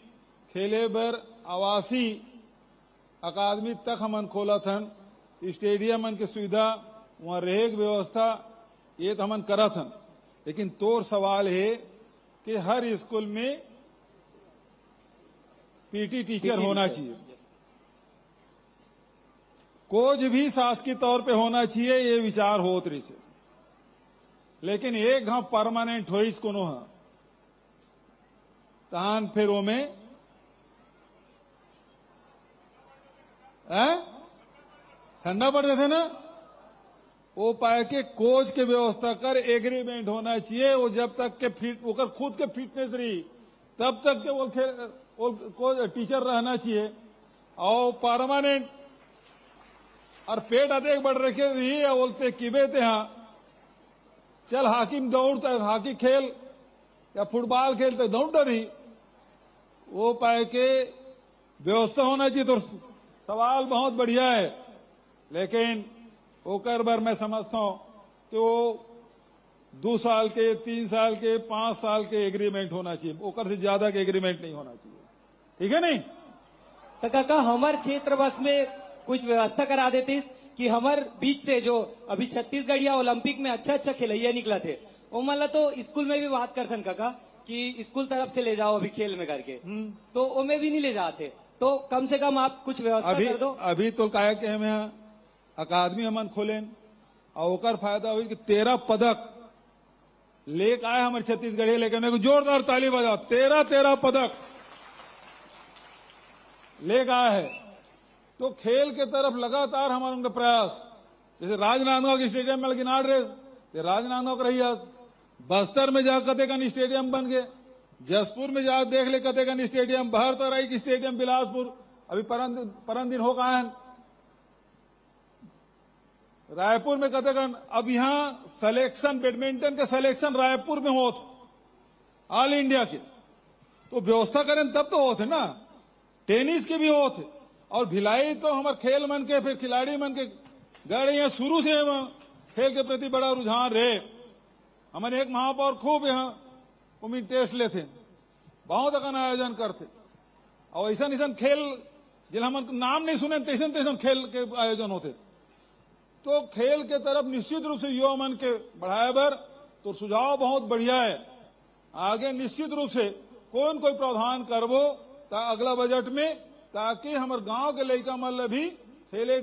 खेले बर आवासीय अकादमी तक हमन खोला थन, स्टेडियम मन की सुविधा, वहां रहे की व्यवस्था, ये तो हमन करत हन। लेकिन तोर सवाल है कि हर स्कूल में पीटी टीचर होना चाहिए, कोच भी शासकीय तौर पे होना चाहिए, ये विचार होत रही से। लेकिन एक हाँ परमानेंट हो कोनो हाँ तहान फिर वो में ठंडा पड़ जाते ना, वो पाए के कोच के व्यवस्था कर एग्रीमेंट होना चाहिए। वो जब तक के फिट ओकर खुद के फिटनेस रही तब तक के वो खेल वो कोच टीचर रहना चाहिए। और परमानेंट और पेट अधिक बढ़ रखे रही है, बोलते किबे थे हाँ चल हॉकी में दौड़ता है, हॉकी खेल या फुटबॉल खेलते दौड़ रही, वो पाए के व्यवस्था होना चाहिए। तो सवाल बहुत बढ़िया है, लेकिन ओकर बार मैं समझता हूं कि वो 2 साल के, 3 साल के, 5 साल के एग्रीमेंट होना चाहिए, ओकर से ज्यादा के एग्रीमेंट नहीं होना चाहिए। ठीक है नहीं? तो काका हमारे क्षेत्र बस में कुछ व्यवस्था करा देती कि हमारे बीच से जो अभी छत्तीसगढ़िया ओलंपिक में अच्छा खिलैया निकला थे, वो मतलब तो स्कूल में भी बात करते काका कि स्कूल तरफ से ले जाओ अभी खेल में करके, तो वो में भी नहीं ले जाते। तो कम से कम आप कुछ व्यवस्था कर दो। अभी तो क्या के हम यहाँ अकादमी हमन खोलेन, और ओकर फायदा हुई कि 13 पदक लेके आए हमारे छत्तीसगढ़, लेके मेरे को जोरदार ताली बजाओ। 13 पदक लेके आए है। तो खेल के तरफ लगातार हमारे उनका प्रयास, जैसे राजनांदगांव के स्टेडियम में लेकिन आड़ रहे, राजनांदगांव का रही, बस्तर में जा कतेकन स्टेडियम बन गए, जसपुर में जा देख ले कतेकन स्टेडियम, बहरतराई की स्टेडियम बिलासपुर अभी परन दिन हो गए हैं, रायपुर में कतेकन। अब यहाँ सिलेक्शन बैडमिंटन के सिलेक्शन रायपुर में होत ऑल इंडिया के, तो व्यवस्था करें तब तो होते ना, टेनिस के भी होते। और भिलाई तो हमारे खेल मन के फिर खिलाड़ी मन के गए यहाँ शुरू से खेल के प्रति बड़ा रुझान रहे। हमारे एक महापौर खूब यहाँ उम्मीद टेस्ट लेते, बहुत अकन आयोजन करते, और ऐसा खेल जिन हम नाम नहीं सुने तैसन खेल के आयोजन होते। तो खेल के तरफ निश्चित रूप से युवा मन के बढ़ाए बर तो सुझाव बहुत बढ़िया है। आगे निश्चित रूप से कोई प्रावधान करबो अगला बजट में, ताकि हमारे गांव के लड़का मन भी खेले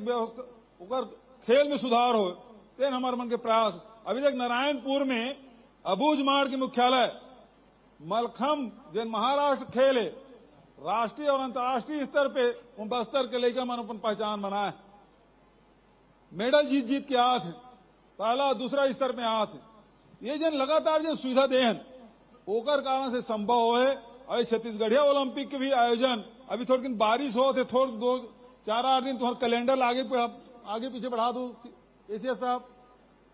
खेल में सुधार हो। तेन हमारे मन के प्रयास अभी तक नारायणपुर में अबूझ माड़ के मुख्यालय मलखम जो महाराष्ट्र खेल है, राष्ट्रीय और अंतर्राष्ट्रीय स्तर पे बस्तर के लड़का मन अपन पहचान बनाए, मेडल जीत के आते, पहला दूसरा स्तर पे आते। ये जन लगातार जो सुविधा देहन ओकर कारण से संभव हो है। और छत्तीसगढ़िया ओलंपिक के भी आयोजन अभी थोड़ी दिन बारिश हो थे, थोड़े 2-4-8 दिन तुम्हारा कैलेंडर आगे पीछे बढ़ा दो एशिया साहब,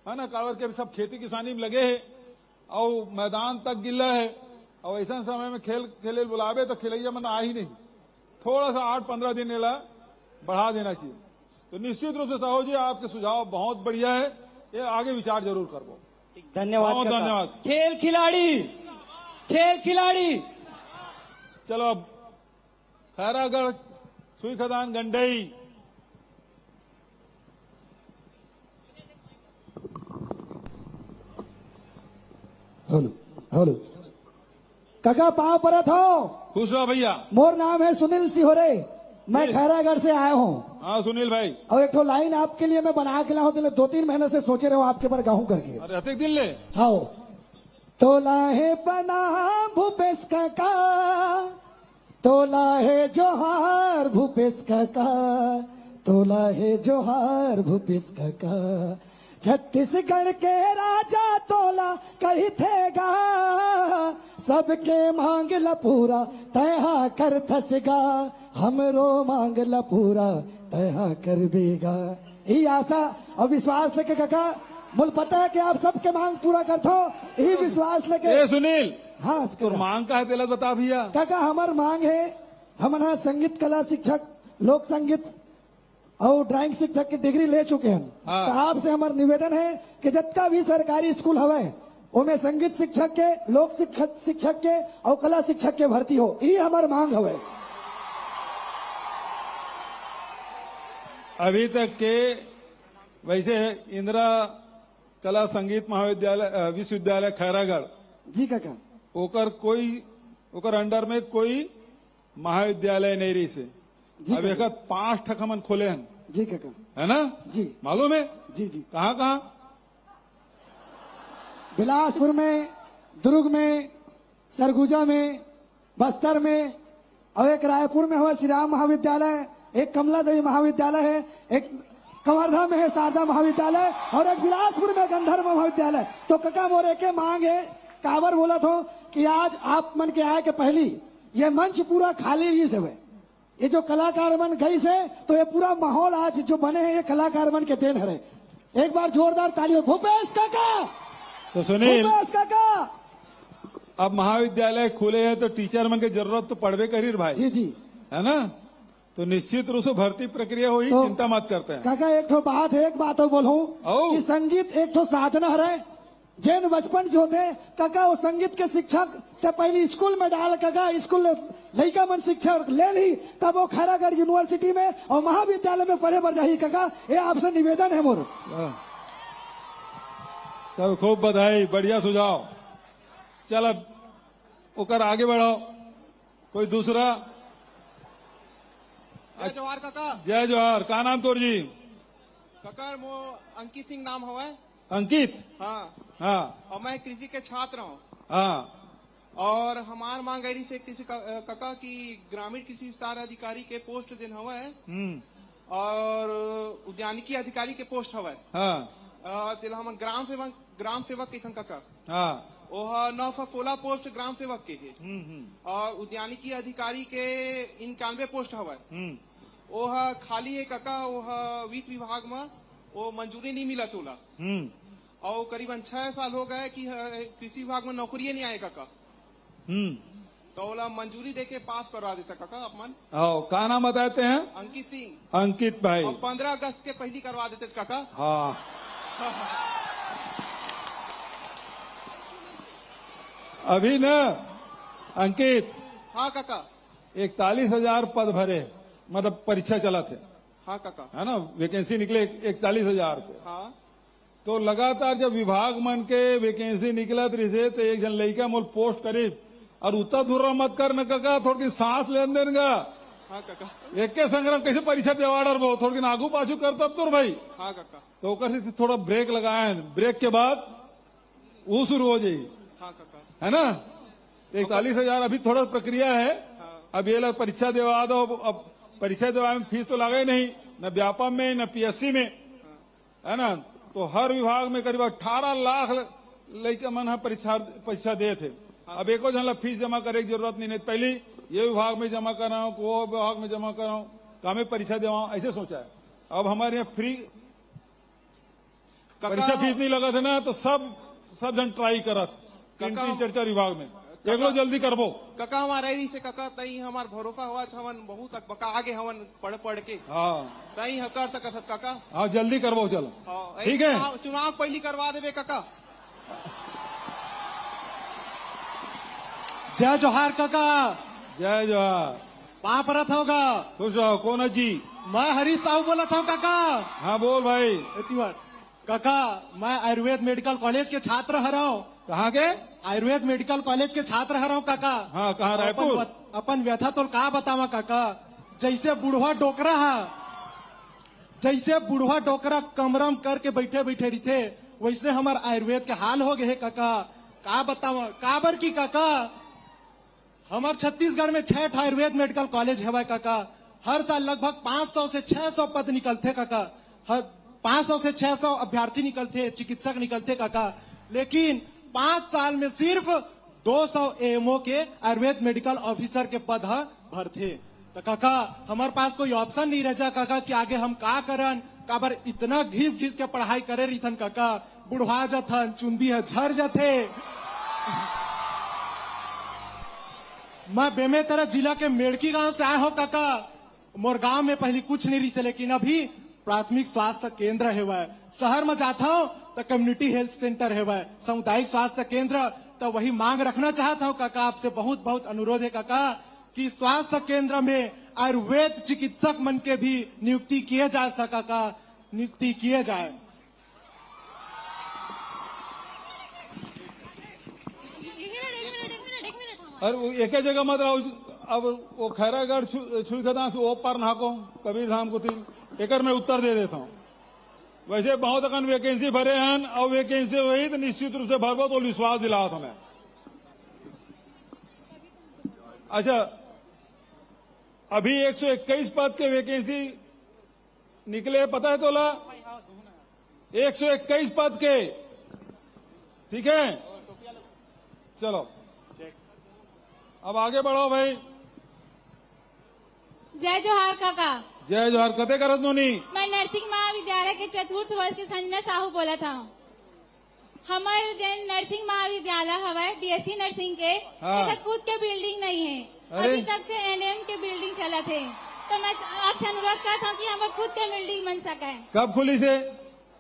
है ना, कावर के सब खेती किसानी में लगे है और मैदान तक गिल्ला है। और ऐसा समय में खेले बुलावे तो खिलैया मन आ ही नहीं, थोड़ा सा 8-15 दिन बढ़ा देना चाहिए। तो निश्चित रूप से साहू जी आपके सुझाव बहुत बढ़िया है, ये आगे विचार जरूर करो। धन्यवाद, बहुत धन्यवाद। खेल खिलाड़ी चलो अब खैरागढ़ सुई खदान गंडई हेलो काका पाँव परत हो। खुश रहो भैया। मोर नाम है सुनील सिहोरे, मैं खैरागढ़ से आया हूँ। हाँ सुनील भाई, और एक तो लाइन आपके लिए मैं बना के लाऊं, 2-3 महीने से सोचे रहे हो आपके पर गाऊं करके। अरे अतिक दिन ले। हाँ तोला है बना भूपेश काका, तोला है जोहार भूपेश काका, तोला है जोहार भूपेश काका। छत्तीसगढ़ के राजा तोला कही थेगा, सबके मांग ल पूरा तहा कर थसगा, हमरो मांग ल पूरा तहा कर बेगा। यही आशा और विश्वास लेके काका, मुझे पता है कि आप सबके मांग पूरा करते हो, यही विश्वास लेके। ए सुनील, हाँ तो मांग का है तेला बता भैया। काका हमार मांग है, हमारा संगीत कला शिक्षक, लोक संगीत और ड्राइंग शिक्षक की डिग्री ले चुके हैं। हाँ। तो आपसे हमारा निवेदन है कि जितना भी सरकारी स्कूल हवे उनमें संगीत शिक्षक के, लोक शिक्षक के और कला शिक्षक के भर्ती हो, ये हमार मांग हवे। अभी तक के वैसे इंदिरा कला संगीत महाविद्यालय विश्वविद्यालय खैरागढ़ जी काका, ओकर अंडर में कोई महाविद्यालय नहीं रही से। जी अब एक 5 ठक हमन खोले हैं, जी काका, है ना? जी मालूम है? जी जी। कहाँ कहाँ? बिलासपुर में, दुर्ग में, सरगुजा में, बस्तर में, और एक रायपुर में हुआ श्री राम महाविद्यालय, एक कमला देवी महाविद्यालय है, एक कवर्धा में है शारदा महाविद्यालय, और एक बिलासपुर में गंधर्व महाविद्यालय। तो काका मोरे के मांग है, कावर बोला था कि आज आप मन के आए के पहली ये मंच पूरा खाली रही से हुए, ये जो कलाकार मन गई से, तो ये पूरा माहौल आज जो बने हैं ये कलाकार मन के देन है। एक बार जोरदार तालियों भूपेश काका। तो सुनील, भूपेश काका, अब महाविद्यालय खुले हैं तो टीचर मन की जरूरत तो पड़वे करी भाई, जी जी, है ना? तो निश्चित रूप से भर्ती प्रक्रिया हुई, तो चिंता मत करते हैं। काका एक तो बात है, एक बात और बोलूं कि संगीत एक तो साधना है, जैन बचपन से होते काका वो संगीत के शिक्षक ते पहले स्कूल में डाल काका, स्कूल लड़का मन शिक्षक ले ली, तब वो खैरागढ़ यूनिवर्सिटी में और महाविद्यालय में पढ़े बढ़ जाही काका। ये आपसे निवेदन है मोर। चल खूब बधाई, बढ़िया सुझाव। चल अब ओकर आगे बढ़ाओ, कोई दूसरा। जय जोहार काका। जय जोहार। का नाम तोर जी? काका मो अंकित सिंह नाम हवा। अंकित? हाँ हाँ। और मैं कृषि के छात्र हूँ। हाँ। और हमार मांग गई से कृषि काका की ग्रामीण कृषि विस्तार अधिकारी के पोस्ट जिन हवा है, और उद्यानिकी अधिकारी के पोस्ट हवा। हाँ। तिल हम ग्राम सेवक कैसन काका। हाँ। ओह 916 पोस्ट ग्राम सेवक के है, और उद्यानिकी अधिकारी के 91 पोस्ट हवा। ओह खाली है काका, ओह वित्त विभाग में वो मंजूरी नहीं मिला तोला, और करीबन 6 साल हो गए कि कृषि विभाग में नौकरी नहीं आए काका। तो ओला मंजूरी देके पास करवा देता काका अपमान। का नाम बताते हैं? अंकित सिंह। अंकित भाई। और 15 अगस्त के पहली करवा देते काका। हाँ। अभी न अंकित। हाँ काका। 41,000 पद भरे, मतलब परीक्षा चला थे। हाँ काका। है ना? वैकेंसी निकले 41,000 को। हाँ। तो लगातार जब विभाग मन के वैकेंसी निकलत रही तो एक जन लड़का मोल पोस्ट करीस, और उतना दूर मत कर न काका, थोड़ी सांस लेन देन गा। हाँ काका। एक के संग्राम कैसे परीक्षा देवाड़र वो थोड़ी आगू पाछू कर तब तो भाई। हाँ काका। तो ओकर से थोड़ा ब्रेक लगाए, ब्रेक के बाद वो शुरू हो जाये। हाँ काका। है ना? 41,000 अभी थोड़ा प्रक्रिया है। अब ये लोग परीक्षा देवा दो, अब परीक्षा देवा में फीस तो लगे नहीं, न व्यापम में न पीएससी में, है ना? तो हर विभाग में करीब 18 लाख लड़के मन परीक्षा दे थे। अब एको जन फीस जमा करे की जरूरत नहीं, पहले ये विभाग में जमा कराऊं, वो विभाग में जमा कराऊं, कामे परीक्षा देवाऊं, ऐसे सोचा है। अब हमारे यहाँ फ्री परीक्षा फीस नहीं लगा था ना, तो सब जन ट्राई करत 3-4 विभाग में। एक लो जल्दी करबो काका। हमारे रही से काका तई हमार भरोसा हुआ हवन बहुत बका आगे हवन पढ़ के। हाँ। तई कर सकत काका। हाँ जल्दी करबो, चलो। हाँ, ठीक है। चुनाव पहली करवा देवे काका। जय जोहार काका। जय जोहार। वहां परत होगा। खुश रहो। कौन है जी? मैं हरीश साहू बोला था काका। हाँ बोल भाई। काका मैं आयुर्वेद मेडिकल कॉलेज के छात्र हराऊं। कहाँ के? आयुर्वेद मेडिकल कॉलेज के छात्र हराऊं काका। हाँ कहाँ? रायपुर। अपन व्यथा तो का बतावा काका, जैसे बुढ़वा डोकरा है, जैसे बुढ़वा डोकरा कमरम करके बैठे बैठे रही थे, वैसे हमार आयुर्वेद के हाल हो गए काका। का बताओ काबर की काका हमार छत्तीसगढ़ में 6 आयुर्वेद मेडिकल कॉलेज है काका। हर साल लगभग 500 से 600 पद निकलते काका। हर 500 से 600 अभ्यर्थी निकलते, चिकित्सक निकलते काका। लेकिन 5 साल में सिर्फ 200 एएमओ के आयुर्वेद मेडिकल ऑफिसर के पद भरते। तो काका हमारे पास कोई ऑप्शन नहीं रह जा काका कि आगे हम का करन। काबर इतना घिस घिस के पढ़ाई करे रहीथन काका, बुढ़वा जाथन, चुंदी झर जाते। मैं बेमेतरा जिला के मेड़की गांव से आया हूँ काका। मोर गांव में पहले कुछ नहीं रही से, लेकिन अभी प्राथमिक स्वास्थ्य केंद्र है वह। शहर में जाता हूँ तो कम्युनिटी हेल्थ सेंटर है वह, सामुदायिक स्वास्थ्य केंद्र। तो वही मांग रखना चाहता हूँ काका, आपसे बहुत बहुत अनुरोध है काका कि स्वास्थ्य केंद्र में आयुर्वेद चिकित्सक मन के भी नियुक्ति किए जाए काका, नियुक्ति किए जाए। और एक ही जगह मत रहो। अब वो खैरागढ़ छुईखदान से वो पार नाको कबीर धाम को तीन एकर में उत्तर दे देता हूँ। वैसे बहुत अकन वैकेंसी भरे हैं और वैकेंसी वही तो निश्चित रूप से भरबो तो विश्वास दिला हमें। अच्छा अभी 121 पद के वैकेंसी निकले, पता है तोला? 121 पद के, ठीक है। चलो अब आगे बढ़ो भाई। जय जोहार काका। जय जोहार। कते करत नोनी? मैं नर्सिंग महाविद्यालय के 4th वर्ष के संजना साहू बोला था। हमारे जो नर्सिंग महाविद्यालय हवा बीएससी नर्सिंग के, हाँ। खुद के बिल्डिंग नहीं है। अभी तक से एनएम के बिल्डिंग चला थे। तो मैं आपसे अनुरोध करता हूँ कि हमारे खुद के बिल्डिंग बन सके। कब खुली से?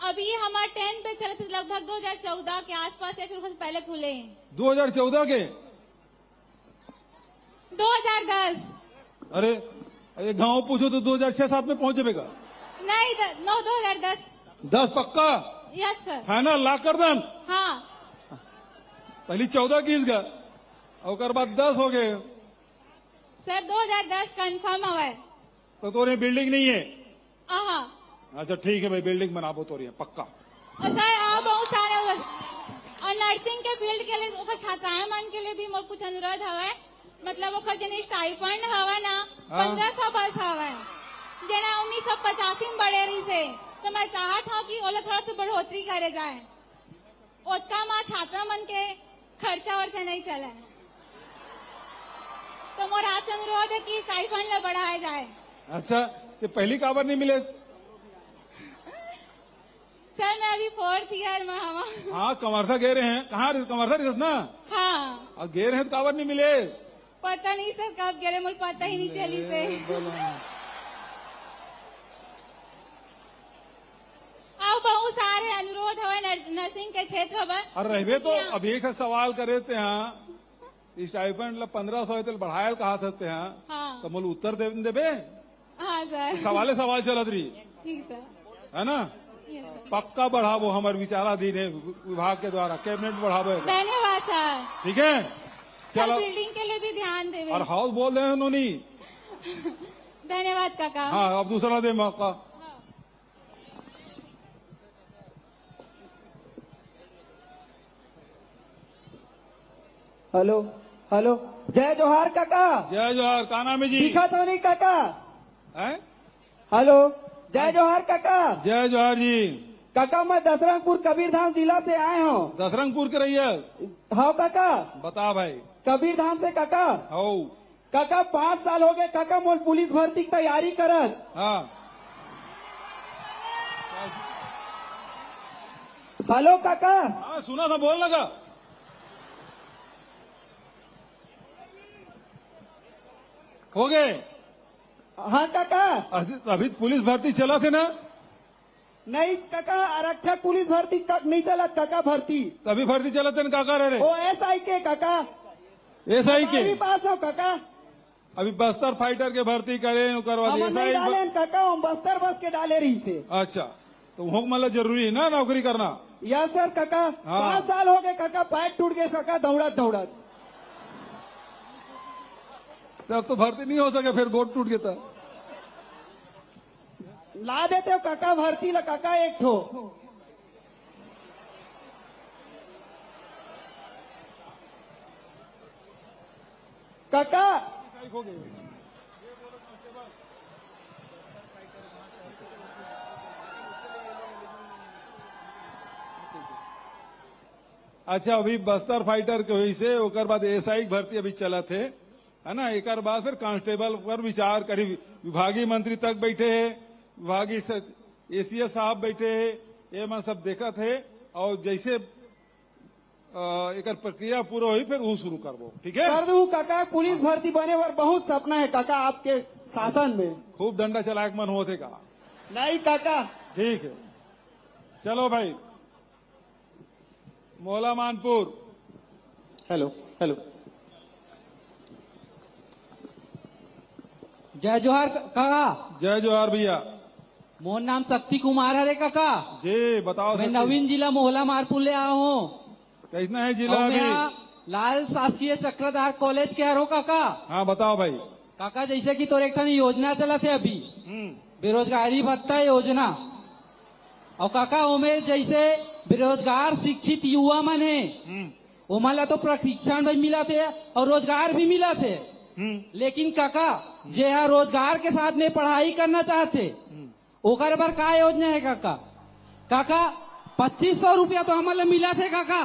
अभी हमारे 10 पे चले थे, लगभग 2014 के आसपास या फिर उससे पहले खुले। 2014 के? 2010। अरे ये गांव पूछो तो 2006-7 में पहुंच जाएगा। नहीं 2010। 10 पक्का? Yes sir. है ना? ला कर दम। हाँ पहली 14 की इसका और बाद 10 हो गए सर। 2010 कंफर्म हुआ है। तो तोरे बिल्डिंग नहीं है? हाँ। अच्छा ठीक है भाई, बिल्डिंग बनाबो तोरे पक्का। और सर बहुत सारे और नर्सिंग के फील्ड के लिए छात्राएं मन के लिए भी मोर कुछ अनुरोध हवा है। मतलब ओकर जन स्टाइफंड हवा ना 1500 बस हवा है, जना 1985 में बढ़े रही से। तो मैं चाहत हूँ कि ओला थोड़ा सा बढ़ोतरी करे जाए। ओतका माँ छात्रा मन के खर्चा वर्चा नहीं चले। तो मोर आपसे अनुरोध है कि स्टाइफंड ला बढ़ाया जाए। अच्छा तो पहली काबर नहीं मिले? सर मैं अभी 4th ईयर में हवा। हाँ कमरथा गे रहे हैं। कहाँ कमरथा रहत ना? हाँ। और गे रहे हैं तो काबर नहीं मिले? पता नहीं सर कब गिरे, मुझे पता ही नहीं चली से। अब बहुत सारे अनुरोध हुए नर्सिंग के क्षेत्र में। और रहबे तो अभी एक सवाल करे थे हाँ, स्टाइपेंड 1500 तो बढ़ाया कहा थे हाँ, हाँ। तो मुझे उत्तर दे देबे? हाँ सर। सवाल चलत रही ठीक सर। है ना? पक्का बढ़ावो, हमारे विचाराधीन है विभाग के द्वारा, कैबिनेट बढ़ावो। धन्यवाद सर। ठीक है चलो। बिल्डिंग के लिए भी ध्यान देवे। और हाउस बोल रहे हैं उन्होंने। धन्यवाद काका। हाँ अब दूसरा दे मौका। Hello hello. जय जोहार काका। जय जोहार। का नाम है जी? दिखा तो नहीं काका। है? हेलो जय जोहार काका। जय जोहार जी। काका मैं दसरंगपुर कबीर धाम जिला से आए हूँ। दसरंगपुर के रही है? हाँ काका। बता भाई। कबीर धाम से काका। हो काका 5 साल हो गए काका मोल पुलिस भर्ती की तैयारी करत। हाँ। हेलो काका। हाँ सुना था, बोल लगा। हो गए? हाँ काका। अभी पुलिस भर्ती चला थे ना? नहीं काका, आरक्षक पुलिस भर्ती नहीं चला काका भर्ती। तभी भर्ती चला थे काका रहे? ओ एसआई के काका। एसआई के? अभी पास हो काका। अभी बस्तर फाइटर के भर्ती करे करवा हम नहीं डाले काका, हम बस्तर बस के डाले रही से। अच्छा तो वो मतलब जरूरी है ना नौकरी करना? यस सर काका। हाँ। 5 साल हो गए काका, पैर टूट गए काका दौड़त दौड़त। तब तो भर्ती नहीं हो सके, फिर गोट टूट गया। ला देते हो काका भर्ती ला काका एक ठो। काका अच्छा अभी बस्तर फाइटर के वजह से ओकर बाद एसआई की भर्ती अभी चला थे है ना। एक बाद फिर कांस्टेबल पर विचार करी, विभागीय मंत्री तक बैठे है, विभागीय एसीएस साहब बैठे है, ये मैं सब देखा थे। और जैसे एक प्रक्रिया पूरा हुई फिर वो शुरू करबो। ठीक है कर दू काका। पुलिस भर्ती बने और बहुत सपना है काका आपके शासन में। खूब डंडा चलाक मन होते का नहीं काका। ठीक है चलो भाई। मोला मानपुर। Hello hello. जय जोहार काका। जय जोहार भैया। मोर नाम शक्ति कुमार है रे काका। जी बताओ। मैं नवीन जिला मोहला मारपुर ले आया हूँ। कैसा है जिला और मैं अभी? यहाँ लाल शासकीय चक्रधार कॉलेज के हरो काका। हाँ बताओ भाई। काका जैसे कि तोर एक ठन योजना चला थे अभी, बेरोजगारी भत्ता योजना। और काका ओमे जैसे बेरोजगार शिक्षित युवा मन है, ओमन ला तो प्रशिक्षण भी मिला थे और रोजगार भी मिला थे। लेकिन काका जे यहाँ रोजगार के साथ में पढ़ाई करना चाहते, ओकर बर का योजना है काका? काका 2500 रुपया तो हमला मिला थे काका,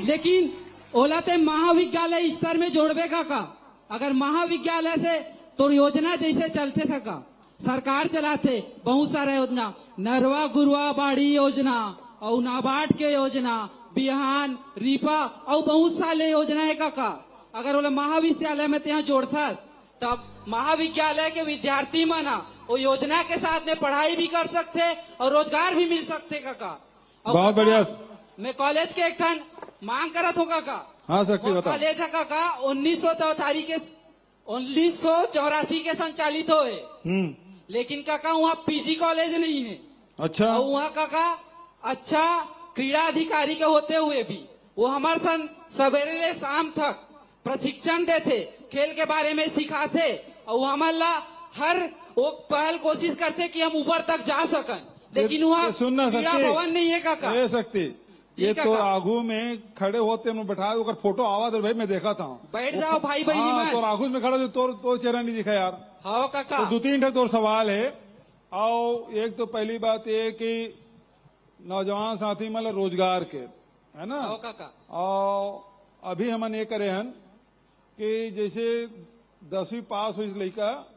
लेकिन ओला ते महाविद्यालय स्तर में जोड़बे काका। अगर महाविद्यालय से तो योजना जैसे चलते सका, सरकार चलाते बहुत सारा योजना, नरवा गुरुआ बाड़ी योजना और नाबार्ड के योजना, बिहान रीपा और बहुत सारे योजना है काका। अगर ओला महाविद्यालय में यहाँ जोड़ता तब महाविद्यालय के विद्यार्थी मना वो योजना के साथ में पढ़ाई भी कर सकते और रोजगार भी मिल सकते काका। बहुत बढ़िया। मैं कॉलेज के एक ठन मांग करत हो काका। हाँ सकती बताओ। कॉलेज है काका 1984 के संचालित हुए, लेकिन काका वहाँ पीजी कॉलेज नहीं है। अच्छा। और वहाँ काका अच्छा क्रीड़ा अधिकारी के होते हुए भी वो हमारे सन सवेरे से शाम तक प्रशिक्षण देते, खेल के बारे में सिखाते और वो हमारा हर वो पहल कोशिश करते कि हम ऊपर तक जा सकन। लेकिन वहाँ क्रीड़ा भवन नहीं है काका। ये सकती ये तो आगू में खड़े होते बैठा ओकर फोटो आवाज भाई मैं देखा था। बैठ जाओ भाई बहनी। हाँ, तो आगू में खड़ा तो चेहरा नहीं दिखा यार। हाँ काका। तो 2-3 ठे तोर सवाल है। और एक तो पहली बात ये कि नौजवान साथी मतलब रोजगार के है ना। हाँ काका। और अभी हमन ये करे हन कि जैसे 10वीं पास हुई लड़का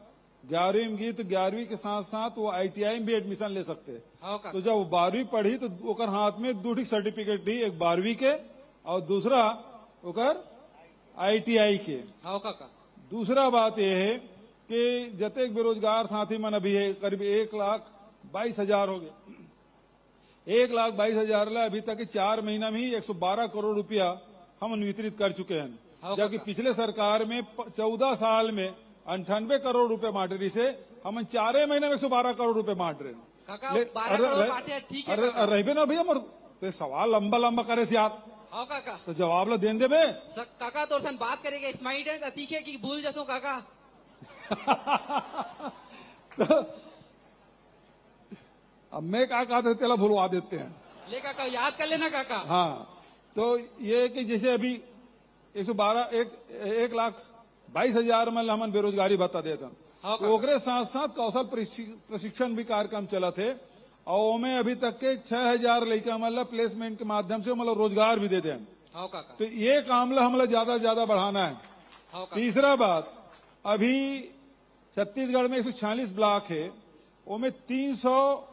11वीं में गई तो 11वीं के साथ साथ वो ITI में भी एडमिशन ले सकते हैं। तो जब वो 12वीं पढ़ी तो ओकर हाथ में 2 सर्टिफिकेट दी, एक 12वीं के और दूसरा ओकर ITI के। हाँ काका। दूसरा बात यह है कि जतेक बेरोजगार साथी मन अभी है करीब 1,22,000 हो गए। 1,22,000 ला अभी तक 4 महीना में ही 112 करोड़ रुपया हम वितरित कर चुके हैं, जबकि पिछले सरकार में 14 साल में 98 करोड़ रुपए बांट रही से हम 4 महीने में 112 करोड़ रुपए बांट रहे हैं। रहे ना भैया मर तो सवाल लंबा लंबा करे से यार। हाँ काका। तो जवाब ला देन दे बे। काका तो बात करेंगे स्माइट है तीखे की भूल जाता हूँ काका। तो अब मैं क्या कहते तेला भूलवा देते हैं। ले काका याद कर लेना काका। हाँ तो ये कि जैसे अभी 1,22,000 में हमन बेरोजगारी भत्ता देते हैं। तो ओकरे साथ साथ कौशल प्रशिक्षण भी कार्यक्रम चला थे और उनमें अभी तक के 6,000 लड़का मतलब प्लेसमेंट के माध्यम से मतलब रोजगार भी देते हैं। तो ये काम ला हमला ज्यादा ज्यादा बढ़ाना है। तीसरा बात अभी छत्तीसगढ़ में 146 ब्लॉक है, उनमें 300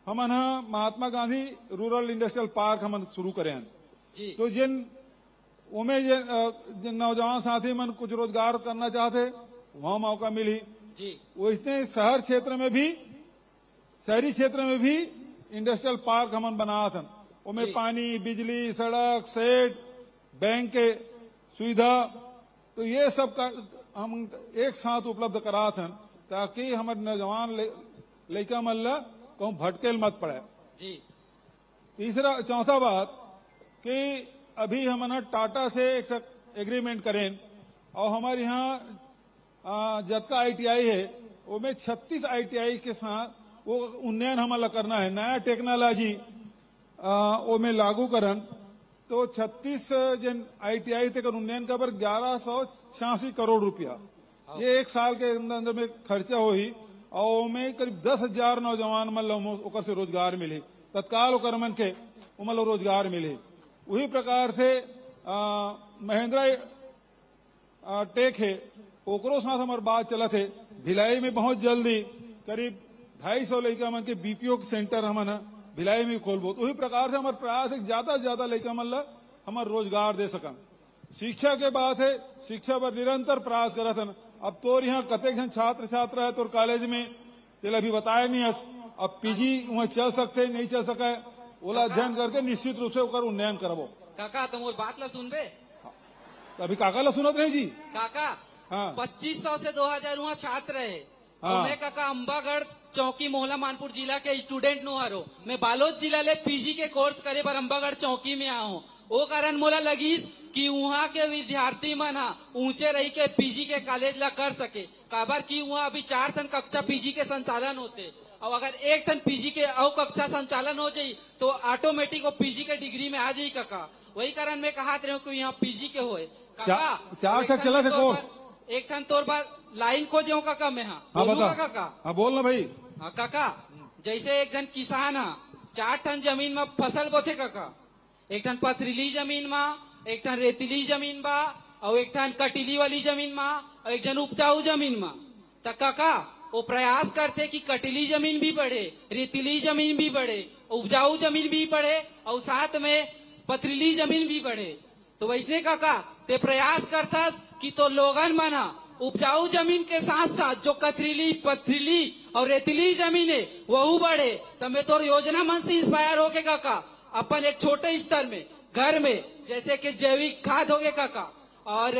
हमन Mahatma Gandhi rural industrial park हमन शुरू करे हैं। तो जिन जिन नौजवान साथी मन कुछ रोजगार करना चाहते वहां मौका मिली। वैसे शहरी क्षेत्र में भी इंडस्ट्रियल पार्क हमन बनाया था। उनमें पानी, बिजली, सड़क, सेट, बैंक के सुविधा, तो ये सब का हम एक साथ उपलब्ध करा था ताकि हमारे नौजवान लड़का मल्ला कहूँ भटकेल मत पड़े। चौथा बात कि अभी हम टाटा से एक एग्रीमेंट करें और हमारे यहाँ जतका ITI है उसमें 36 ITI के साथ वो उन्नयन हमारा करना है, नया टेक्नोलॉजी उसमें लागू करन तो 36 जन ITI थे कर उन्नयन का पर 1186 करोड़ रुपया ये एक साल के अंदर में खर्चा हुई और में करीब 10,000 नौजवान मतलब ओकर से रोजगार मिले तत्काल ओकर मन के मतलब रोजगार मिले। वही प्रकार से महिंद्रा टेक है ओकरो साथ हमार बात चलत है। भिलाई में बहुत जल्दी करीब 250 लड़का मन के BPO सेंटर हमन भिलाई में खोलबो। तो वही प्रकार से हमारे प्रयास है ज्यादा से ज्यादा लड़का मन ला हमार रोजगार दे सकन। शिक्षा के बात है, शिक्षा पर निरंतर प्रयास करत हन। अब तोर यहाँ कतेक जन छात्र छात्रा है तोर कॉलेज में तेल अभी बताया नहीं है। अब PG वहाँ चल सकते नहीं चल सके ओला अध्ययन करके निश्चित रूप से ओकर उन्नयन करबो। काका तुम और बात ला सुनबे? अभी काका ला सुनत रहे जी। काका हाँ 2500 से 2000 वहाँ छात्र है। हाँ। मैं काका अंबागढ़ चौकी मोहला मानपुर जिला के स्टूडेंट नो हारो। मैं बालोद जिला ले PG के कोर्स करे पर अंबागढ़ चौकी में आया हूँ। वो कारण मोला लगीस कि वहाँ के विद्यार्थी मन ऊंचे रही के PG के कॉलेज ला कर सके। काबर की वहाँ अभी 4 टन कक्षा PG के संचालन होते और अगर 1 टन PG के और कक्षा संचालन हो जाये तो ऑटोमेटिक वो PG के डिग्री में आ जाये काका। वही कारण मैं कहा रहे कि यहाँ PG के होए काका। 4 टन चला थे कोर्स 1 टन तोर बार लाइन को जो काका मैं हाँ हाँ बोलूंगा बता काका। हाँ बोल ना भाई। हाँ काका जैसे एक जन किसान है 4 टन जमीन में फसल बोथे काका। 1 टन पथरीली जमीन में, 1 टन रेतीली जमीन बा और 1 टन कटीली वाली जमीन में और 1 जन उपजाऊ जमीन में। तो काका वो प्रयास करते कि कटीली जमीन भी बढ़े, रेतीली जमीन भी बढ़े, उपजाऊ जमीन भी बढ़े और साथ में पथरीली जमीन भी बढ़े। तो वैसने काका ते प्रयास करता कि तो लोगन मना उपजाऊ जमीन के साथ साथ जो कथरीली पथरीली और रेतीली जमीन है वह बढ़े। तो मैं तो योजना मन से इंस्पायर होके काका अपन एक छोटे स्तर में घर में जैसे कि जैविक खाद हो गए काका और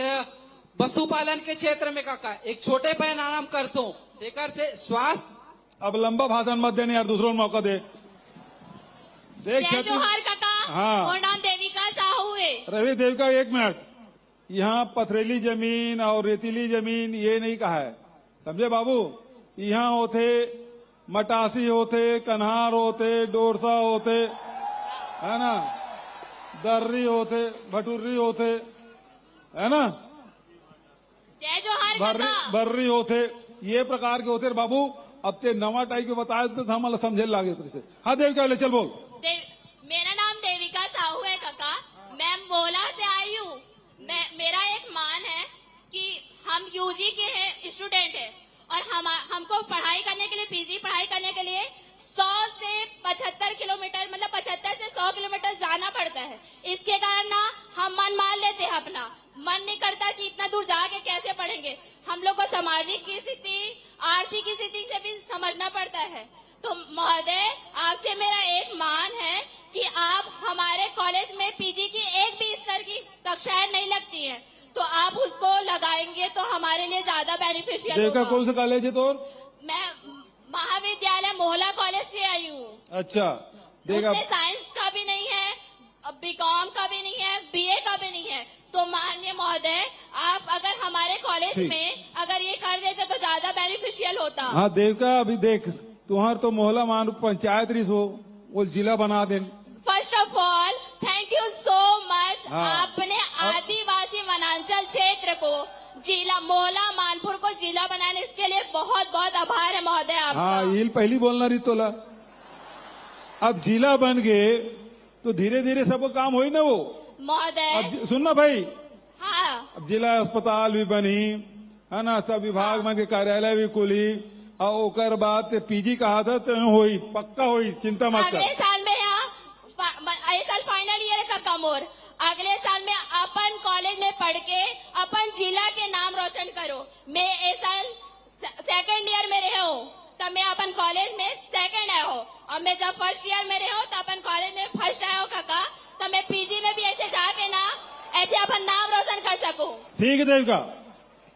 पशुपालन के क्षेत्र में काका एक छोटे पैमाना करता हूँ। एकर से स्वास्थ्य। अब लंबा भाषण मत देने यार, दूसरों को मौका दे। देख जय जोहार काका। हाँ। मोर नाम देविका साहू है। रवि देविका 1 मिनट। यहाँ पथरीली जमीन और रेतीली जमीन ये नहीं कहा है समझे बाबू। यहाँ होते मटासी होते, कन्हार होते, डोरसा होते है ना, दर्री होते, भटूरी होते है ना, जय जोहार काका। बर्री होते, ये प्रकार के होते बाबू। अब ते नवा टाइप के बताए तो हम समझे लागे से। हाँ देविका ले चल बोल। मेरा नाम देविका साहू है काका। मैं मोला से आई हूँ। मेरा एक मान है कि हम UG के हैं स्टूडेंट है और हमको पढ़ाई करने के लिए PG पढ़ाई करने के लिए 100 से 75 किलोमीटर मतलब 75 से 100 किलोमीटर जाना पड़ता है। इसके कारण ना हम मन मान लेते हैं, अपना मन नहीं करता कि इतना दूर जाके कैसे पढ़ेंगे। हम लोग को सामाजिक की स्थिति, आर्थिक की स्थिति से भी समझना पड़ता है। तो महोदय आपसे मेरा एक मान है कि आप हमारे कॉलेज में PG की एक भी स्तर की कक्षाएं नहीं लगती हैं, तो आप उसको लगाएंगे तो हमारे लिए ज्यादा बेनिफिशियल होगा। कौन सा कॉलेज है तोर? मैं महाविद्यालय मोहला कॉलेज से आई हूँ। अच्छा देखा उसमें साइंस का भी नहीं है, BCom का भी नहीं है, BA का भी नहीं है। तो माननीय महोदय आप अगर हमारे कॉलेज में अगर ये कर देते तो ज्यादा बेनिफिशियल होता। हाँ देविका अभी देख तुम्हार तो मोहला मान पंचायत रिस हो वो जिला बना दे। First of all thank you so much. आपने आदिवासी वनांचल क्षेत्र को जिला मोहला मानपुर को जिला बनाने इसके लिए बहुत बहुत आभार है महोदय आपका। हाँ ये पहली बोलना रही तोला। अब जिला बन गए तो धीरे धीरे सबको काम हो ही ना वो महोदय। अब सुनना भाई। हाँ अब जिला अस्पताल भी बनी है ना, सब विभाग में के कार्यालय भी खुली और ओकर बाद PG कहा था तो होई पक्का होई, चिंता मत कर। अगले साल में यहाँ ये साल फाइनल ईयर का कमोर अगले साल में अपन कॉलेज में पढ़ के अपन जिला के नाम रोशन करो। मैं इस साल 2nd ईयर में रहे हूँ तब मैं अपन कॉलेज में 2nd आया हूँ और मैं जब 1st ईयर में रहे हूँ तो अपन कॉलेज में 1st आया हूँ काका। तो मैं PG में भी ऐसे जाके ना ऐसे अपन नाम रोशन कर सकूँ। ठीक है देविका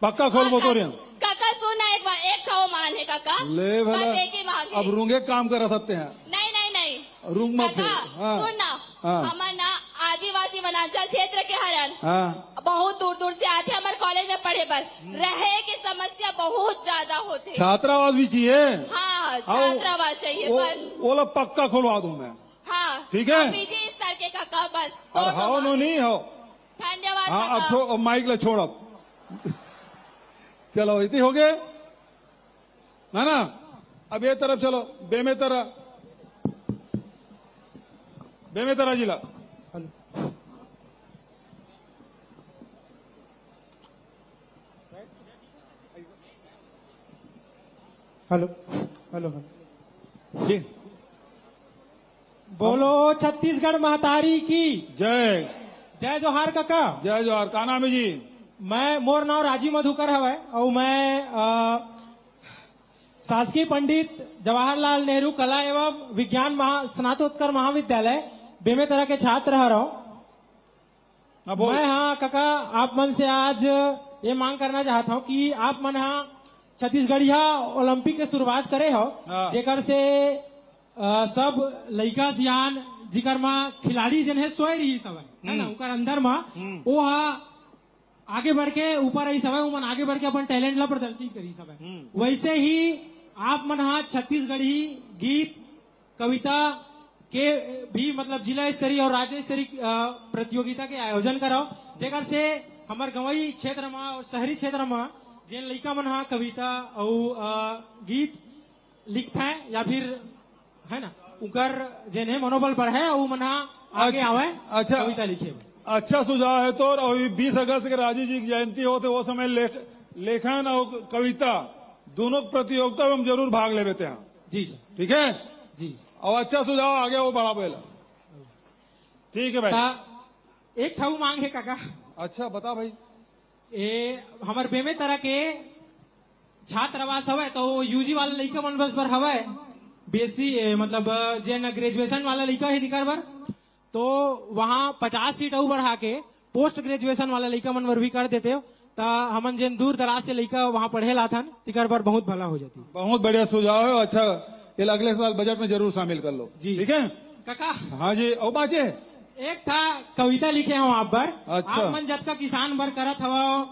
पक्का खोल बोतोरियन। काका सुनना एक बार एक था मान है काका ले भला बस एक ही मांग है। अब रूंगे काम कर सकते हैं। नहीं नहीं नहीं रूंग मत काका हाँ। सुनना हमारे ना आदिवासी वनांचल क्षेत्र के हरण हाँ। बहुत दूर दूर से आते हमारे कॉलेज में पढ़े पर रहे की समस्या बहुत ज्यादा होती। छात्रावास भी चाहिए। हाँ छात्रावास चाहिए बस वो पक्का खुलवा दूं मैं। हाँ ठीक है PG स्तर करके काका बस और हो नो नहीं हो धन्यवाद हाँ अब काका माइक ले छोड़ अब चलो इतनी हो गए ना अब ये तरफ चलो बेमेतरा जिला हेलो हेलो जी बोलो छत्तीसगढ़ महतारी की जय जय जोहार काका। जय जोहार का नाम है जी मैं मोर नाम राजीव मधुकर हवै और मैं शासकीय पंडित जवाहरलाल नेहरू कला एवं विज्ञान स्नातकोत्तर महाविद्यालय बेमेतरा के छात्र रहा हूँ। मैं हाँ काका आप मन से आज ये मांग करना चाहता हूँ कि आप मन हाँ छत्तीसगढ़िया ओलंपिक के शुरुआत करे हो जेकर से सब लड़का सियान जिकर में खिलाड़ी जन है सोए रही सब है ना उनका अंदर में वो आगे बढ़ के ऊपर आई सब है मन आगे बढ़ के अपन टैलेंट ला प्रदर्शित करी सब है। वैसे ही आप मन हाँ छत्तीसगढ़ी गीत कविता के भी मतलब जिला स्तरीय और राज्य स्तरीय प्रतियोगिता के आयोजन कराओ जेकर से हमारे गंवई क्षेत्र में और शहरी क्षेत्र में जिन लड़का मन हाँ कविता और गीत लिखता है या फिर है ना उनकर जिन है मनोबल बढ़े और मन आगे आवे अच्छा कविता लिखे। अच्छा सुझाव है तो और 20 अगस्त के राजीव जी की जयंती होते वो समय लेखन और कविता दोनों प्रतियोगिता में हम जरूर भाग ले लेते हैं जी सर ठीक है जी और अच्छा सुझाव आ गया वो बड़ा पहला ठीक है भाई। एक ठाऊ मांग है काका। अच्छा बता भाई ए हमारे बेमेतरा के छात्रावास हवे तो यूजी वाला लड़का मन बस पर हवे बेसी मतलब जे ग्रेजुएशन वाला लड़का है दिकार बर तो वहाँ 50 सीट और बढ़ा के पोस्ट ग्रेजुएशन वाला लड़का मन बर भी कर देते हो ता हमन जिन दूर दराज से लड़का वहाँ पढ़े लाथन तिकर बर बहुत भला हो जाती। बहुत बढ़िया सुझाव है। अच्छा ये अगले साल बजट में जरूर शामिल कर लो जी ठीक है काका। हाँ जी और बाचे एक था कविता लिखे हूँ आप बर। अच्छा। आप मन जब का किसान बर करत हवा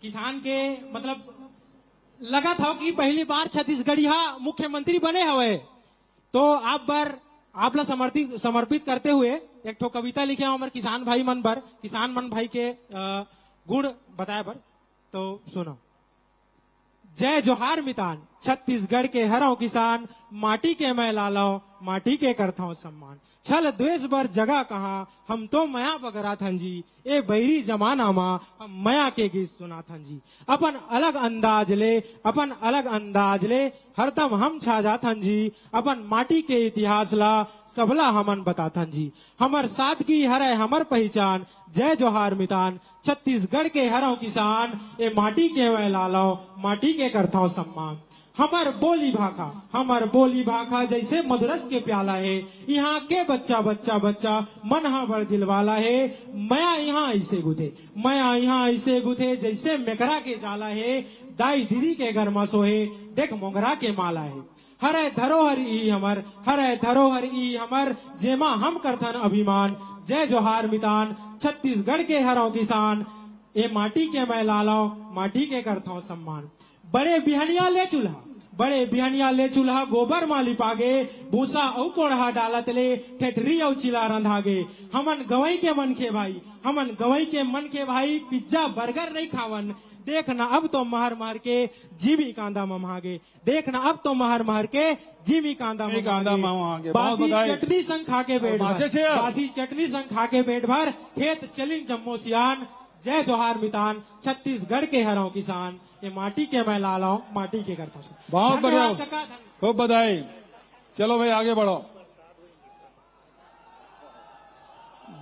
किसान के मतलब लगा था कि पहली बार छत्तीसगढ़िया मुख्यमंत्री बने हवे तो आप बर आप ला समर्पित करते हुए एक ठो कविता लिखे हूँ हमारे किसान भाई मन बर किसान मन भाई के गुण बताए बर तो सुनो। जय जोहार मितान छत्तीसगढ़ के हरों किसान माटी के मैं लालाओ माटी के करता हूँ सम्मान छल द्वेष बर जगह कहा हम तो मया बगरा थन जी ए बैरी जमाना मा हम मया के गीत सुना थन जी अपन अलग अंदाज ले हरदम हम छा जाथन जी अपन माटी के इतिहास ला सबला हमन बताथन जी हमर सादगी हरे हमर पहचान जय जोहार मितान छत्तीसगढ़ के हरों किसान ए माटी के मैं लालाओ माटी के करता हूँ सम्मान हमर बोली भाखा जैसे मधुरस के प्याला है यहाँ के बच्चा मन हा बड़ दिल वाला है मया यहाँ ऐसे गुथे जैसे मेकरा के जाला है दाई दीदी के घर में सोहे देख मोगरा के माला है हरे धरोहर ई हमर जेमा हम करथन अभिमान जय जोहार मितान छत्तीसगढ़ के हरों किसान ए माटी के मैं लालाओ माटी के करता हूँ सम्मान बड़े बिहनिया ले चूल्हा गोबर मा लिपागे भूसा औ कोढ़ा डालत ले ठेठरी औ चिला रंधागे हमन गवई के मन के भाई पिज्जा बर्गर नहीं खावन देखना अब तो महर के जीवी कांदा ममागे देखना अब तो महर के जीवी कांदा ममागे बासी चटनी संग खा के पेट भर खेत चलिन जम्मो सियान जय जोहार मितान छत्तीसगढ़ के हरों किसान ये माटी के मैं लालाओ माटी के करता हूँ। बहुत बढ़िया खूब बधाई। चलो भाई आगे बढ़ो।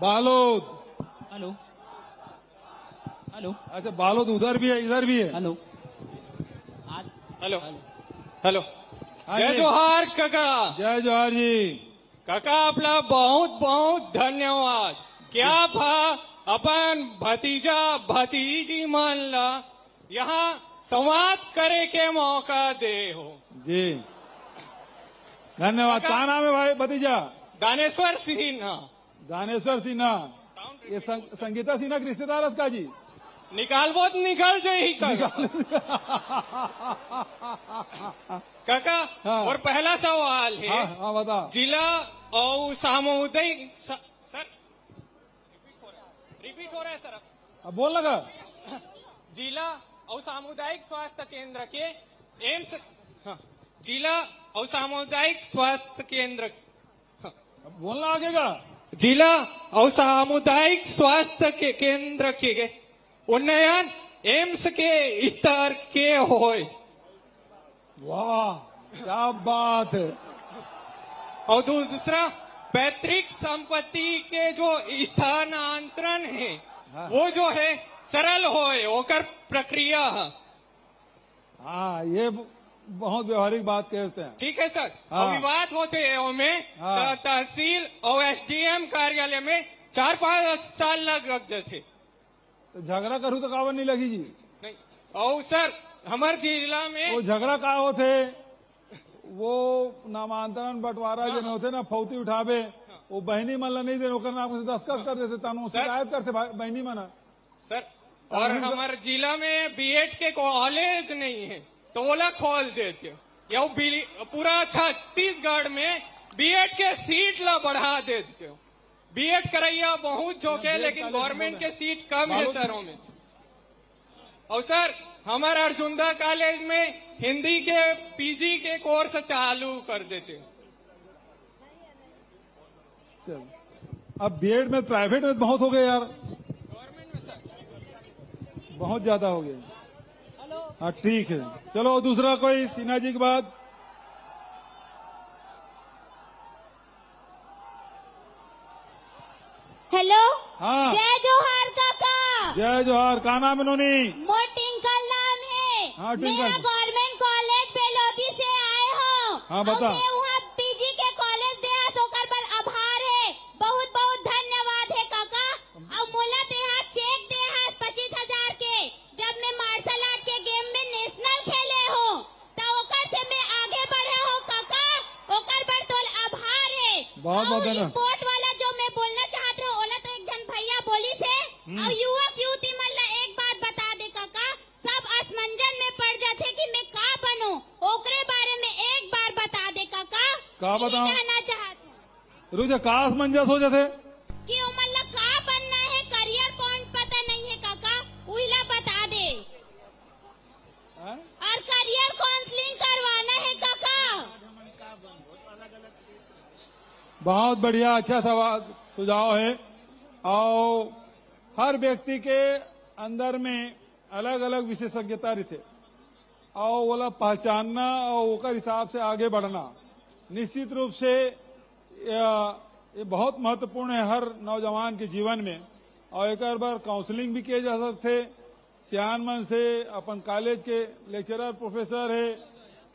बालोद हेलो अच्छा बालोद उधर भी है इधर भी है। हेलो हेलो जय जोहार काका। जय जोहार जी काका आपला बहुत बहुत धन्यवाद। क्या भा अपन भतीजी मान ला यहाँ संवाद करे के मौका दे हो जी धन्यवाद। क्या नाम है भाई भतीजा? दानेश्वर सिन्हा। दानेश्वर सिन्हा ये संगीता सिन्हा के रिश्तेदार का जी निकाल बहुत निकल जाए काका। हाँ। और पहला सवाल है हाँ बता जिला और सामुदायिक रिपीट हो रहा है सर। अब बोल लगा। जिला और सामुदायिक स्वास्थ्य केंद्र के एम्स, जिला और सामुदायिक स्वास्थ्य केंद्र, अब बोलना आगे का। जिला और सामुदायिक स्वास्थ्य के केंद्र के उन्नयन एम्स के स्तर के होए। वाह क्या बात है। और दूसरा, पैतृक संपत्ति के जो स्थानांतरण है वो जो है सरल होए होकर प्रक्रिया। हाँ ये बहुत व्यवहारिक बात कहते हैं। ठीक है सर। हाँ। और विवाद होते हैं में हाँ। तहसील और एसडीएम कार्यालय में 4-5 साल लग जाते थे। तो झगड़ा करूँ तो कावन नहीं लगी जी। नहीं। और सर हमारे जिला में वो झगड़ा का होते, वो नामांतरण बंटवारा जन होते ना, फौती उठावे, वो बहनी मन ला नहीं दे, ओकर नाम से दस्तखत कर देते, तानु शिकायत करते बहनी मना सर। और हमारे जिला में बीएड के कॉलेज नहीं है तो वो लोग खोल देते। या पूरा छत्तीसगढ़ में बीएड के सीट ला बढ़ा देते। बीएड करैया बहुत जोके, लेकिन गवर्नमेंट के सीट कम है शहरों में। और सर हमारे अर्जुंदा कॉलेज में हिंदी के पीजी के कोर्स चालू कर देते। चल अब बीएड में प्राइवेट में बहुत हो गए यार, गवर्नमेंट में सर बहुत ज्यादा हो गए। हाँ ठीक है, चलो दूसरा कोई सिन्हा जी के बाद। हेलो। हाँ जय जोहार काका। जय जोहार। का नाम है नोनी? मोर टिंकल नाम है। हाँ, टिंकल। मेरा गवर्नमेंट कॉलेज बेलोदी से आए हो। हाँ, बता। और मैं वहाँ पीजी के कॉलेज दे होकर पर आभार है, बहुत बहुत धन्यवाद है काका। और मोला देहा चेक दे 25,000 के, जब मैं मार्शल आर्ट के गेम में नेशनल खेले हो तो ओकर से मैं आगे बढ़े हो काका, ओकर पर तो आभार है। बहुत बहुत और धन्यवाद। स्पोर्ट वाला जो मैं बोलना चाहत रहा ओला तो एक जन भैया बोली से। और युवक युवती मन ला एक बात बता दे काका, सब असमंजन में पड़ जाते कि मैं का बनूं, ओकरे बारे में एक बार बता दे काका। का बताऊं? कहना चाहते रुक जा, का असमंजस हो जाते कि ओ मन ला का बनना है, करियर पॉइंट पता नहीं है काका, उहिला बता दे। हाँ? और करियर काउंसलिंग करवाना है काका। बहुत बढ़िया, अच्छा सवाल सुझाव है। और हर व्यक्ति के अंदर में अलग अलग विशेषज्ञता रहते और वो पहचानना और ओकर हिसाब से आगे बढ़ना निश्चित रूप से ये बहुत महत्वपूर्ण है हर नौजवान के जीवन में। और एक बार काउंसलिंग भी किए जा सकते, सियान मन से, अपन कॉलेज के लेक्चरर प्रोफेसर है,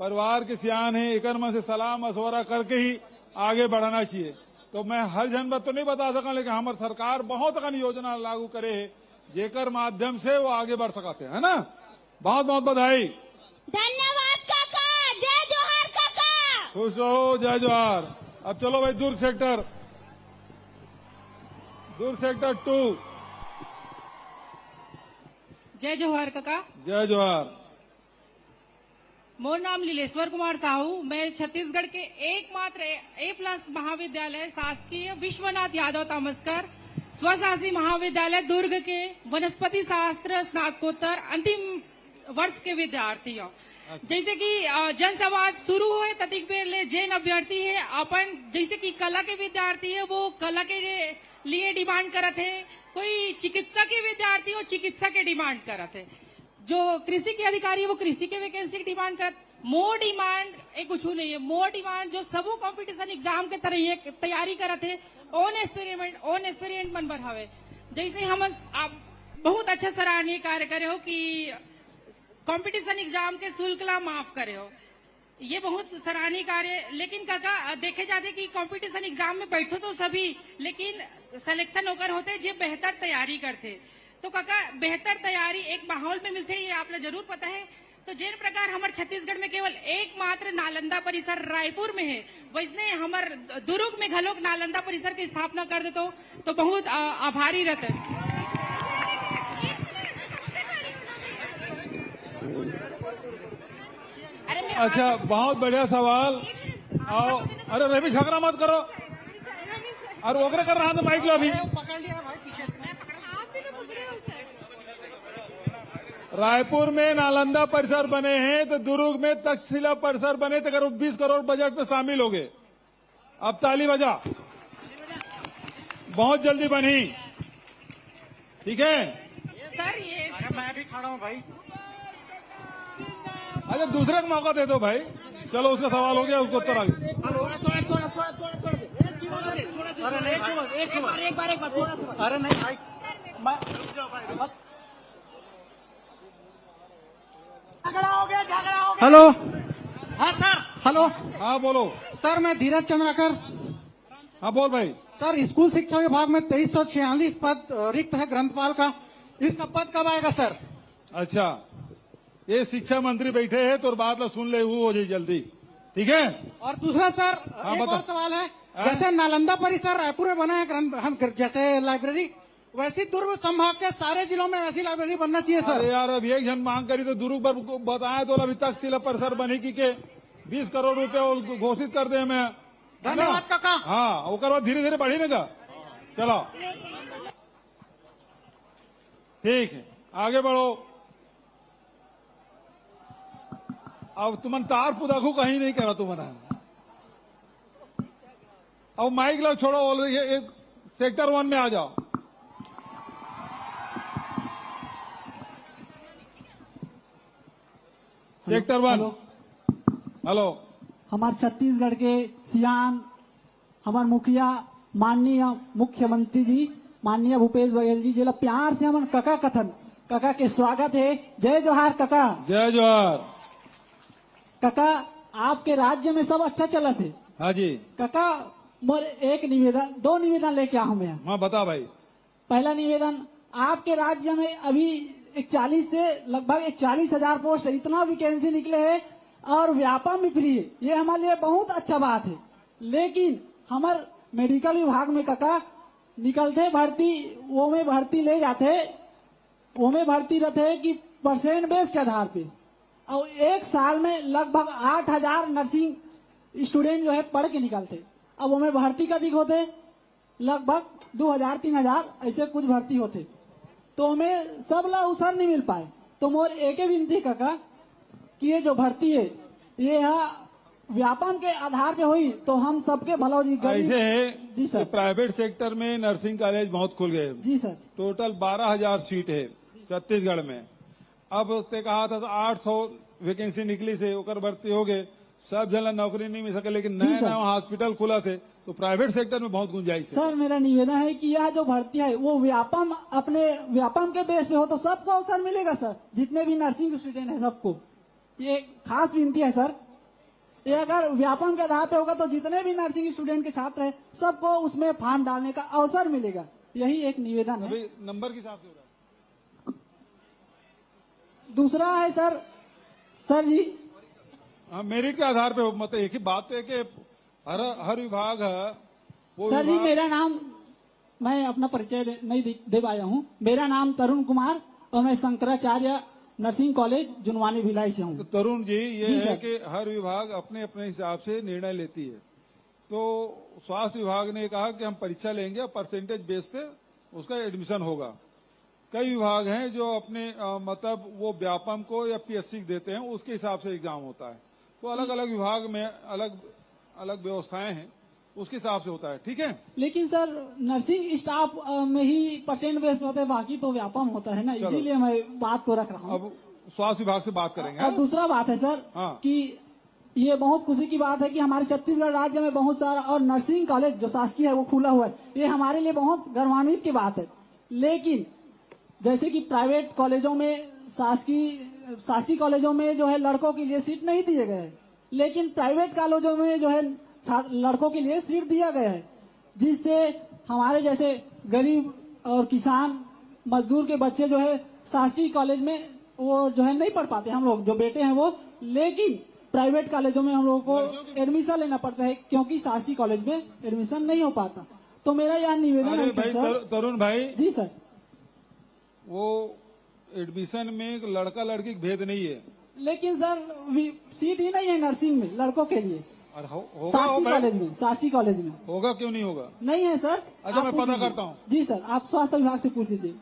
परिवार के सियान है, एक मन से सलाह मशवरा करके ही आगे बढ़ाना चाहिए। तो मैं हर जन बात तो नहीं बता सका, लेकिन हमारी सरकार बहुत अकन योजना लागू करे है जेकर माध्यम से वो आगे बढ़ सकते है ना। बहुत बहुत बधाई। धन्यवाद काका। जय जोहार काका। खुश रहो, जय जोहार। अब चलो भाई दुर्ग सेक्टर 2। जय जोहार काका। जय जोहार। मोर नाम लीलेश्वर कुमार साहू। मैं छत्तीसगढ़ के एकमात्र A+ महाविद्यालय शासकीय विश्वनाथ यादव तामस्कर स्वशासी महाविद्यालय दुर्ग के वनस्पति शास्त्र स्नातकोत्तर अंतिम वर्ष के विद्यार्थी हूँ। जैसे कि जनसंवाद शुरू हुए ततिक बेर ले जैन अभ्यर्थी है अपन, जैसे कि कला के विद्यार्थी है वो कला के लिए डिमांड करत है, कोई चिकित्सा के विद्यार्थी हो चिकित्सा के डिमांड करत है, जो कृषि के अधिकारी है वो कृषि के वैकेंसी की डिमांड करत। मोर डिमांड एक कुछ नहीं है, मोर डिमांड जो सबो कंपटीशन एग्जाम के तरह ये तैयारी करत है, ऑन एक्सपेरिमेंट मन बढ़ावे। जैसे हम आप बहुत अच्छा सराहनीय कार्य करे हो कि कंपटीशन एग्जाम के शुल्क ला माफ करे हो, ये बहुत सराहनीय कार्य। लेकिन काका देखे जाते कि कंपटीशन एग्जाम में बैठो तो सभी, लेकिन सिलेक्शन होकर होते जो बेहतर तैयारी करते। तो काका बेहतर तैयारी एक माहौल में मिलते, ये आप लोग जरूर पता है। तो जिन प्रकार हमारे छत्तीसगढ़ में केवल एकमात्र नालंदा परिसर रायपुर में है, वैसने हमारे दुर्ग में घलोक नालंदा परिसर की स्थापना कर देते तो बहुत आभारी रहते। अच्छा, बहुत बढ़िया सवाल। आओ, अरे रवि झगड़ा मत करो। और ओकरे कर रहा था माइक लो अभी। रायपुर में नालंदा परिसर बने हैं तो दुर्ग में तक्षशिला परिसर बने तो करीब 20 करोड़ बजट में शामिल हो गए। अब ताली बजा, बहुत जल्दी बनी। ठीक है सर ये मैं भी खड़ा हूँ भाई। अच्छा दूसरे को मौका दे दो भाई। चलो उसका सवाल हो गया, उसको उत्तर आ गया। अरे नहीं भाई, हेलो। हाँ सर, हेलो। हाँ बोलो। सर मैं धीरज चंद्राकर। हाँ बोल भाई। सर स्कूल शिक्षा विभाग में 2346 पद रिक्त है ग्रंथपाल का, इसका पद कब आएगा सर? अच्छा ये शिक्षा मंत्री बैठे हैं तो बात ला सुन ले, वो हो जाए जल्दी। ठीक है। और दूसरा सर हाँ, एक बता। और सवाल है, जैसे नालंदा परिसर रायपुर में बना है हम जैसे लाइब्रेरी, वैसी दुर्ग संभाग के सारे जिलों में वैसी लाइब्रेरी बनना चाहिए सर। अरे यार अब एक जन मांग करी तो दुर्ग पर बताए तो अभी तक शिला परिसर बनी के 20 करोड़ रुपए घोषित कर दे मैं। धन्यवाद काका। हाँ वो बाद धीरे धीरे बढ़ी ना। चलो ठीक है आगे बढ़ो। अब तुमन तार पुदाखू कहीं नहीं करा तुमने। अब माइक लो छोड़ो, एक सेक्टर 1 में आ जाओ। सेक्टर 1। हेलो। हमारे छत्तीसगढ़ के सियान हमारे मुखिया माननीय मुख्यमंत्री जी माननीय भूपेश बघेल जी जिला प्यार से हमारे कका कथन कका के स्वागत है। जय जोहार कका। जय जोहार। कका आपके राज्य में सब अच्छा चला थे। हाँ जी कका मोर एक निवेदन 2 निवेदन लेके आऊं मैं। हाँ बता भाई। पहला निवेदन, आपके राज्य में अभी 41 से लगभग 41,000 पोस्ट है, इतना वैकेंसी निकले हैं और व्यापम भी फ्री है, ये हमारे लिए बहुत अच्छा बात है। लेकिन हमारे मेडिकल विभाग में कका निकलते भर्ती वो में भर्ती ले जाते, वो में भर्ती रहते कि परसेंट बेस के आधार पे, और एक साल में लगभग 8,000 नर्सिंग स्टूडेंट जो है पढ़ के निकलते। अब वो में भर्ती का दिख होते लगभग 2,000-3,000 ऐसे कुछ भर्ती होते, तो हमें सब ला अवसर नहीं मिल पाए। तो मोर एक ही विनती काका कि ये जो भर्ती है ये व्यापम के आधार पे हुई तो हम सबके भलो जी। ऐसे है जी सर। प्राइवेट सेक्टर में नर्सिंग कॉलेज बहुत खुल गए। जी सर। टोटल 12,000 सीट है छत्तीसगढ़ में। अब ते कहा था 800 वैकेंसी निकली से ओकर भर्ती हो गए, सब जन नौकरी नहीं मिल सके, लेकिन नए नए हॉस्पिटल खुला थे तो प्राइवेट सेक्टर में बहुत गुंजाइश है। सर मेरा निवेदन है कि यह जो भर्ती है वो व्यापम अपने व्यापम के बेस पे हो तो सबको अवसर मिलेगा सर, जितने भी नर्सिंग स्टूडेंट है सबको। ये खास विनती है सर, ये अगर व्यापम के आधार पे होगा तो जितने भी नर्सिंग स्टूडेंट के छात्र है सबको उसमें फॉर्म डालने का अवसर मिलेगा। यही एक निवेदन है। अभी नंबर के हिसाब से हो रहा है। दूसरा है सर जी हाँ मेरिट के आधार पे मतलब एक ही बात है कि हर विभाग है वो सर जी विभाग... मेरा नाम, मैं अपना परिचय नहीं दे पाया हूँ। मेरा नाम तरुण कुमार और मैं शंकराचार्य नर्सिंग कॉलेज जुनवानी भिलाई से हूँ। तो तरुण जी ये जी है सर। कि हर विभाग अपने अपने हिसाब से निर्णय लेती है। तो स्वास्थ्य विभाग ने कहा कि हम परीक्षा लेंगे और परसेंटेज बेस पे उसका एडमिशन होगा। कई विभाग हैं जो अपने मतलब वो व्यापम को या पीएससी देते हैं, उसके हिसाब से एग्जाम होता है। तो अलग अलग विभाग में अलग अलग व्यवस्थाएं हैं, उसके हिसाब से होता है। ठीक है। लेकिन सर नर्सिंग स्टाफ में ही परसेंट बेस होता है, बाकी तो व्यापम होता है ना, इसीलिए मैं बात को रख रहा हूँ। अब स्वास्थ्य विभाग से बात करेंगे। और दूसरा बात है सर हाँ। कि ये बहुत खुशी की बात है कि हमारे छत्तीसगढ़ राज्य में बहुत सारा और नर्सिंग कॉलेज जो शासकीय है वो खुला हुआ है, ये हमारे लिए बहुत गौरवान्वित की बात है। लेकिन जैसे कि प्राइवेट कॉलेजों में शासकीय कॉलेजों में जो है लड़कों के लिए सीट नहीं दिए गए हैं, लेकिन प्राइवेट कॉलेजों में जो है लड़कों के लिए सीट दिया गया है, जिससे हमारे जैसे गरीब और किसान मजदूर के बच्चे जो है शासकीय कॉलेज में वो जो है नहीं पढ़ पाते, हम लोग जो बेटे हैं वो। लेकिन प्राइवेट कॉलेजों में हम लोगों को एडमिशन लेना पड़ता है क्योंकि शासकीय कॉलेज में एडमिशन नहीं हो पाता। तो मेरा यह निवेदन है भाई सर। तरुण भाई जी सर। वो एडमिशन में लड़का लड़की भेद नहीं है, लेकिन सर सीट ही नहीं है नर्सिंग में लड़कों के लिए। और होगा शासकीय कॉलेज में, शासकीय कॉलेज में होगा, क्यों नहीं होगा? नहीं है सर। अच्छा मैं पता करता हूँ। जी सर, आप स्वास्थ्य विभाग से पूछ लीजिए।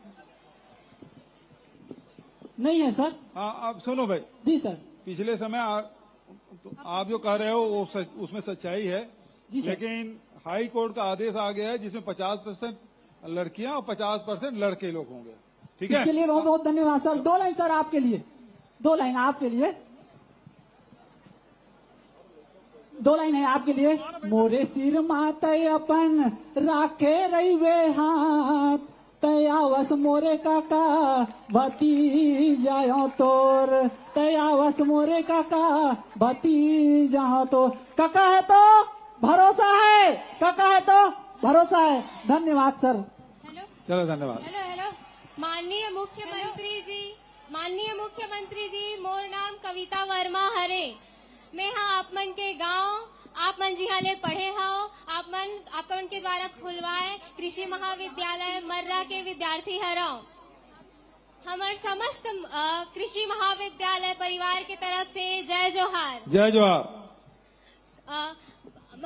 नहीं है सर। हाँ, आप सुनो भाई, जी सर। पिछले समय आप जो कह रहे हो वो उसमें सच्चाई है, जी सर। लेकिन हाई कोर्ट का आदेश आ गया है जिसमें 50% लड़कियां और 50% लड़के लोग होंगे। ठीक है, इसके लिए बहुत बहुत धन्यवाद सर। 2 लाइन सर आपके लिए, 2 लाइन आपके लिए, 2 लाइन है आपके लिए। मोरे सिर माते अपन राखे रही वे हाथ, तयावस मोरे काका भतीजा तोर, तयावस मोरे काका भतीजा तो। काका है तो भरोसा है, काका है तो भरोसा है। धन्यवाद सर। हेलो चलो धन्यवाद। हेलो हेलो माननीय मुख्यमंत्री जी, मोर नाम कविता वर्मा हरे। मैं हाँ आप मन के गांव, आप मन जी हाले पढ़े हो, आप मन के द्वारा खुलवाए कृषि महाविद्यालय मर्रा के विद्यार्थी हरो। हमारे समस्त कृषि महाविद्यालय परिवार की तरफ से जय जोहार। जय जोहार।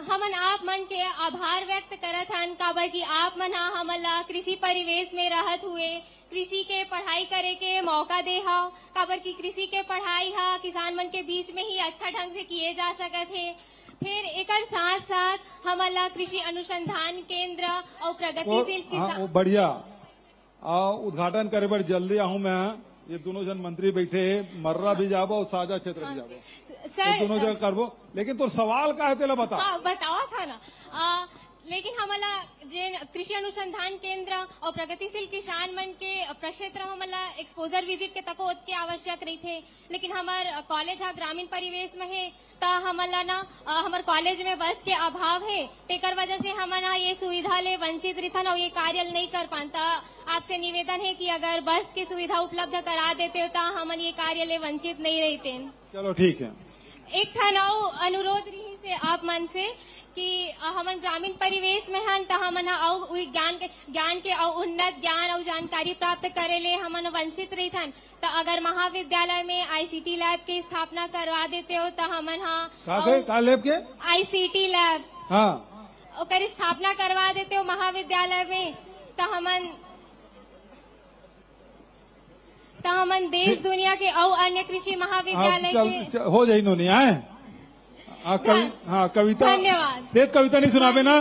हमन आप मन के आभार व्यक्त करत हन, काबर की आप मन हमला कृषि परिवेश में रहत हुए कृषि के पढ़ाई करे के मौका दे हाव। काबर की कृषि के पढ़ाई किसान मन के बीच में ही अच्छा ढंग से किए जा सकत है। फिर एक साथ साथ हमला कृषि अनुसंधान केंद्र और प्रगतिशील किसान। बढ़िया, उद्घाटन करे बड़ जल्दी आहूँ मैं। ये दोनों जन मंत्री बैठे, मर्रा भी जाबो और साझा क्षेत्र भी जाबो, सर दोनों जगह करबो। लेकिन तो सवाल का है तेला बता। बतावा था ना, लेकिन हमला जे कृषि अनुसंधान केंद्र और प्रगतिशील किसान मन के प्रक्षेत्र हमला एक्सपोजर विजिट के तको के आवश्यक रही थे। लेकिन हमार कॉलेज ग्रामीण परिवेश में है, ता हमला ना हमार कॉलेज में बस के अभाव है, तेकर वजह से हमन ये सुविधा ले वंचित रहन और ये कार्य नहीं कर पाता। आपसे निवेदन है कि अगर बस की सुविधा उपलब्ध करा देते हो तो हमन ये कार्य ले वंचित नहीं रहते। चलो ठीक है। एक था अनुरोध रही से आप मन से कि हमन ग्रामीण परिवेश में हन, तो हमन ज्ञान के उन्नत ज्ञान और जानकारी प्राप्त करे ले हमन वंचित रहन। तो अगर महाविद्यालय में आईसीटी लैब की स्थापना करवा देते हो तो हमन का लैब के आईसीटी लैब हाँ ओकर स्थापना करवा देते हो महाविद्यालय में, तो हमन देश दुनिया के और अन्य कृषि महाविद्यालय के हो जाए इन्होंने आए। हाँ कविता, धन्यवाद। तेज कविता नहीं सुनाबे ना?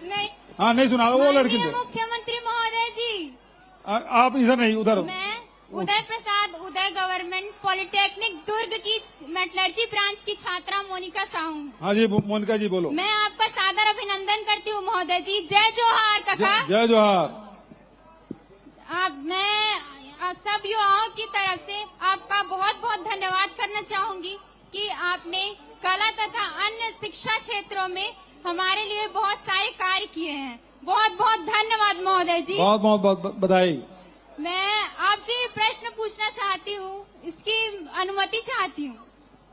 नहीं। हाँ नहीं सुना वो लड़की से। मुख्यमंत्री महोदय जी, आप इधर नहीं उधर। मैं उदय प्रसाद, उदय गवर्नमेंट पॉलिटेक्निक दुर्ग की मेटलर्जी ब्रांच की छात्रा मोनिका साहू। हाँ जी मोनिका जी बोलो। मैं आपका सादर अभिनंदन करती हूँ महोदय जी। जय जोहार काका। जय जोहार। मैं सब युवाओं की तरफ से आपका बहुत बहुत धन्यवाद करना चाहूंगी कि आपने कला तथा अन्य शिक्षा क्षेत्रों में हमारे लिए बहुत सारे कार्य किए हैं। बहुत बहुत धन्यवाद महोदय जी। बहुत बहुत बधाई। मैं आपसे प्रश्न पूछना चाहती हूँ, इसकी अनुमति चाहती हूँ।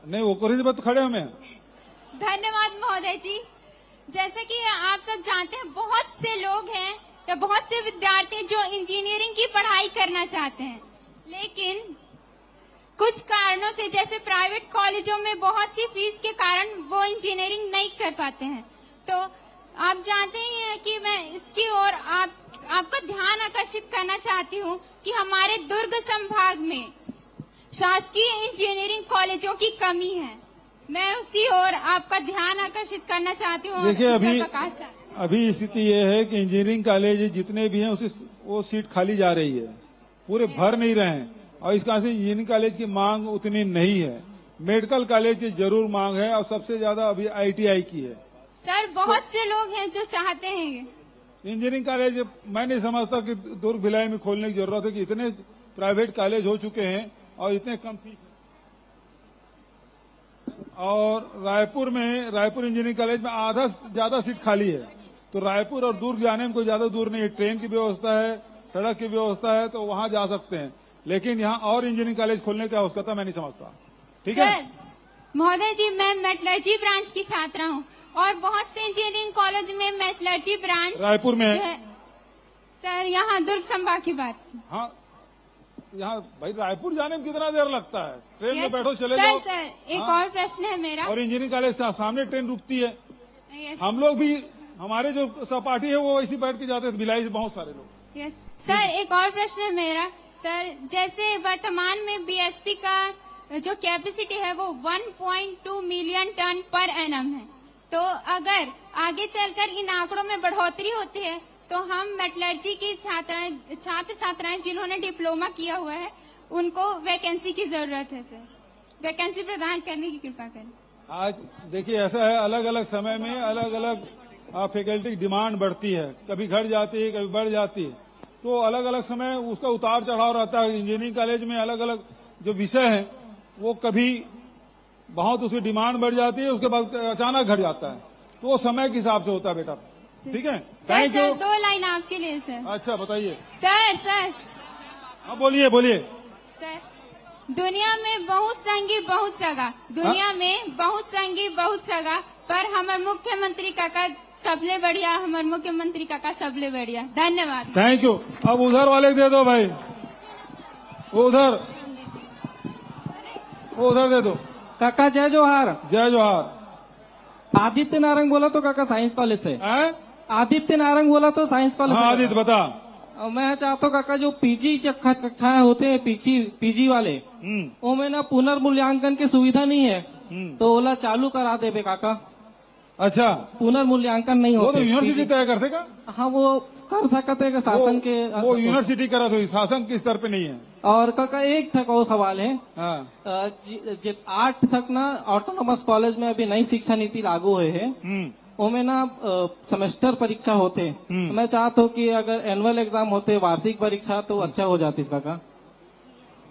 नहीं वो कोई खड़े हमें। धन्यवाद महोदय जी। जैसे कि आप सब जानते हैं, बहुत से लोग हैं या बहुत से विद्यार्थी जो इंजीनियरिंग की पढ़ाई करना चाहते हैं, लेकिन कुछ कारणों से जैसे प्राइवेट कॉलेजों में बहुत सी फीस के कारण वो इंजीनियरिंग नहीं कर पाते हैं। तो आप जानते ही हैं कि मैं इसकी ओर आपका ध्यान आकर्षित करना चाहती हूँ कि हमारे दुर्ग संभाग में शासकीय इंजीनियरिंग कॉलेजों की कमी है। मैं उसी ओर आपका ध्यान आकर्षित करना चाहती हूँ। देखिए अभी स्थिति ये है कि इंजीनियरिंग कॉलेज जितने भी हैं वो सीट खाली जा रही है, पूरे भर नहीं रहे हैं। और इस कारण से इंजीनियरिंग कॉलेज की मांग उतनी नहीं है। मेडिकल कॉलेज की जरूर मांग है और सबसे ज्यादा अभी आईटीआई की है। सर बहुत से लोग हैं जो चाहते हैं इंजीनियरिंग कॉलेज। मैं नहीं समझता कि दुर्ग भिलाई में खोलने की जरूरत है कि इतने प्राइवेट कॉलेज हो चुके हैं और इतने कम फीस। और रायपुर इंजीनियरिंग कॉलेज में आधा ज्यादा सीट खाली है। तो रायपुर और दुर्ग जाने में कोई ज्यादा दूर नहीं है, ट्रेन की व्यवस्था है, सड़क की व्यवस्था है, तो वहां जा सकते हैं। लेकिन यहाँ और इंजीनियरिंग कॉलेज खोलने की आवश्यकता मैं नहीं समझता। ठीक है महोदय जी, मैं मेटलर्जी ब्रांच की छात्रा हूँ और बहुत से इंजीनियरिंग कॉलेज में मेटलर्जी ब्रांच रायपुर में है। सर यहाँ दुर्ग संभाग की बात। हाँ यहाँ भाई रायपुर जाने में कितना देर लगता है? ट्रेन में बैठो चले जाओ। सर एक और प्रश्न है मेरा। और इंजीनियरिंग कॉलेज सामने ट्रेन रुकती है। हम लोग भी, हमारे जो सहपाठी है वो ऐसी बैठ के जाते हैं भिलाई से बहुत सारे लोग। सर एक और प्रश्न है मेरा सर जैसे वर्तमान में बीएसपी का जो कैपेसिटी है वो 1.2 मिलियन टन पर एनम है, तो अगर आगे चलकर इन आंकड़ों में बढ़ोतरी होती है तो हम मेटलर्जी की छात्र छात्राएं जिन्होंने डिप्लोमा किया हुआ है उनको वैकेंसी की जरूरत है सर, वैकेंसी प्रदान करने की कृपा करें। आज देखिए ऐसा है, अलग अलग समय में अलग अलग फैकल्टी की डिमांड बढ़ती है, कभी घट जाती है कभी बढ़ जाती है, तो अलग अलग समय उसका उतार चढ़ाव रहता है। इंजीनियरिंग कॉलेज में अलग अलग जो विषय है वो कभी बहुत उसकी डिमांड बढ़ जाती है, उसके बाद अचानक घट जाता है, तो वो समय के हिसाब से होता है बेटा। ठीक है, थैंक यू। 2 लाइन आपके लिए सर। अच्छा बताइए सर हाँ बोलिए बोलिए। सर दुनिया में बहुत संगी बहुत सगा, दुनिया में बहुत संगी बहुत सगा, पर हमारे मुख्यमंत्री काका सबले बढ़िया, हमारे मुख्यमंत्री काका सबले बढ़िया। धन्यवाद, थैंक यू। अब उधर वाले दे दो भाई, उधर दे दो। काका जय जोहार। जय जोहार। आदित्य नारंग बोला तो काका साइंस कॉलेज से। हैं? आदित्य नारंग बोला तो साइंस कॉलेज हाँ से। आदित्य बता। मैं चाहता हूँ काका जो पीजी कक्षाएं होते हैं पीजी वाले, उनमें ना पुनर्मूल्यांकन की सुविधा नहीं है, तो ओला चालू करा दे बे काका। अच्छा, पुनर्मूल्यांकन नहीं वो होते। तो यूनिवर्सिटी तय करते का? हाँ वो कर सकते हैं शासन के। वो यूनिवर्सिटी करा तो शासन के स्तर पे नहीं है। और काका एक तक वो सवाल है, हाँ। 8 तक ना ऑटोनोमस कॉलेज में अभी नई शिक्षा नीति लागू हुए है, उनमें ना सेमेस्टर परीक्षा होते। मैं चाहता हूँ कि अगर एनुअल एग्जाम होते वार्षिक परीक्षा तो अच्छा हो जाती इसका का,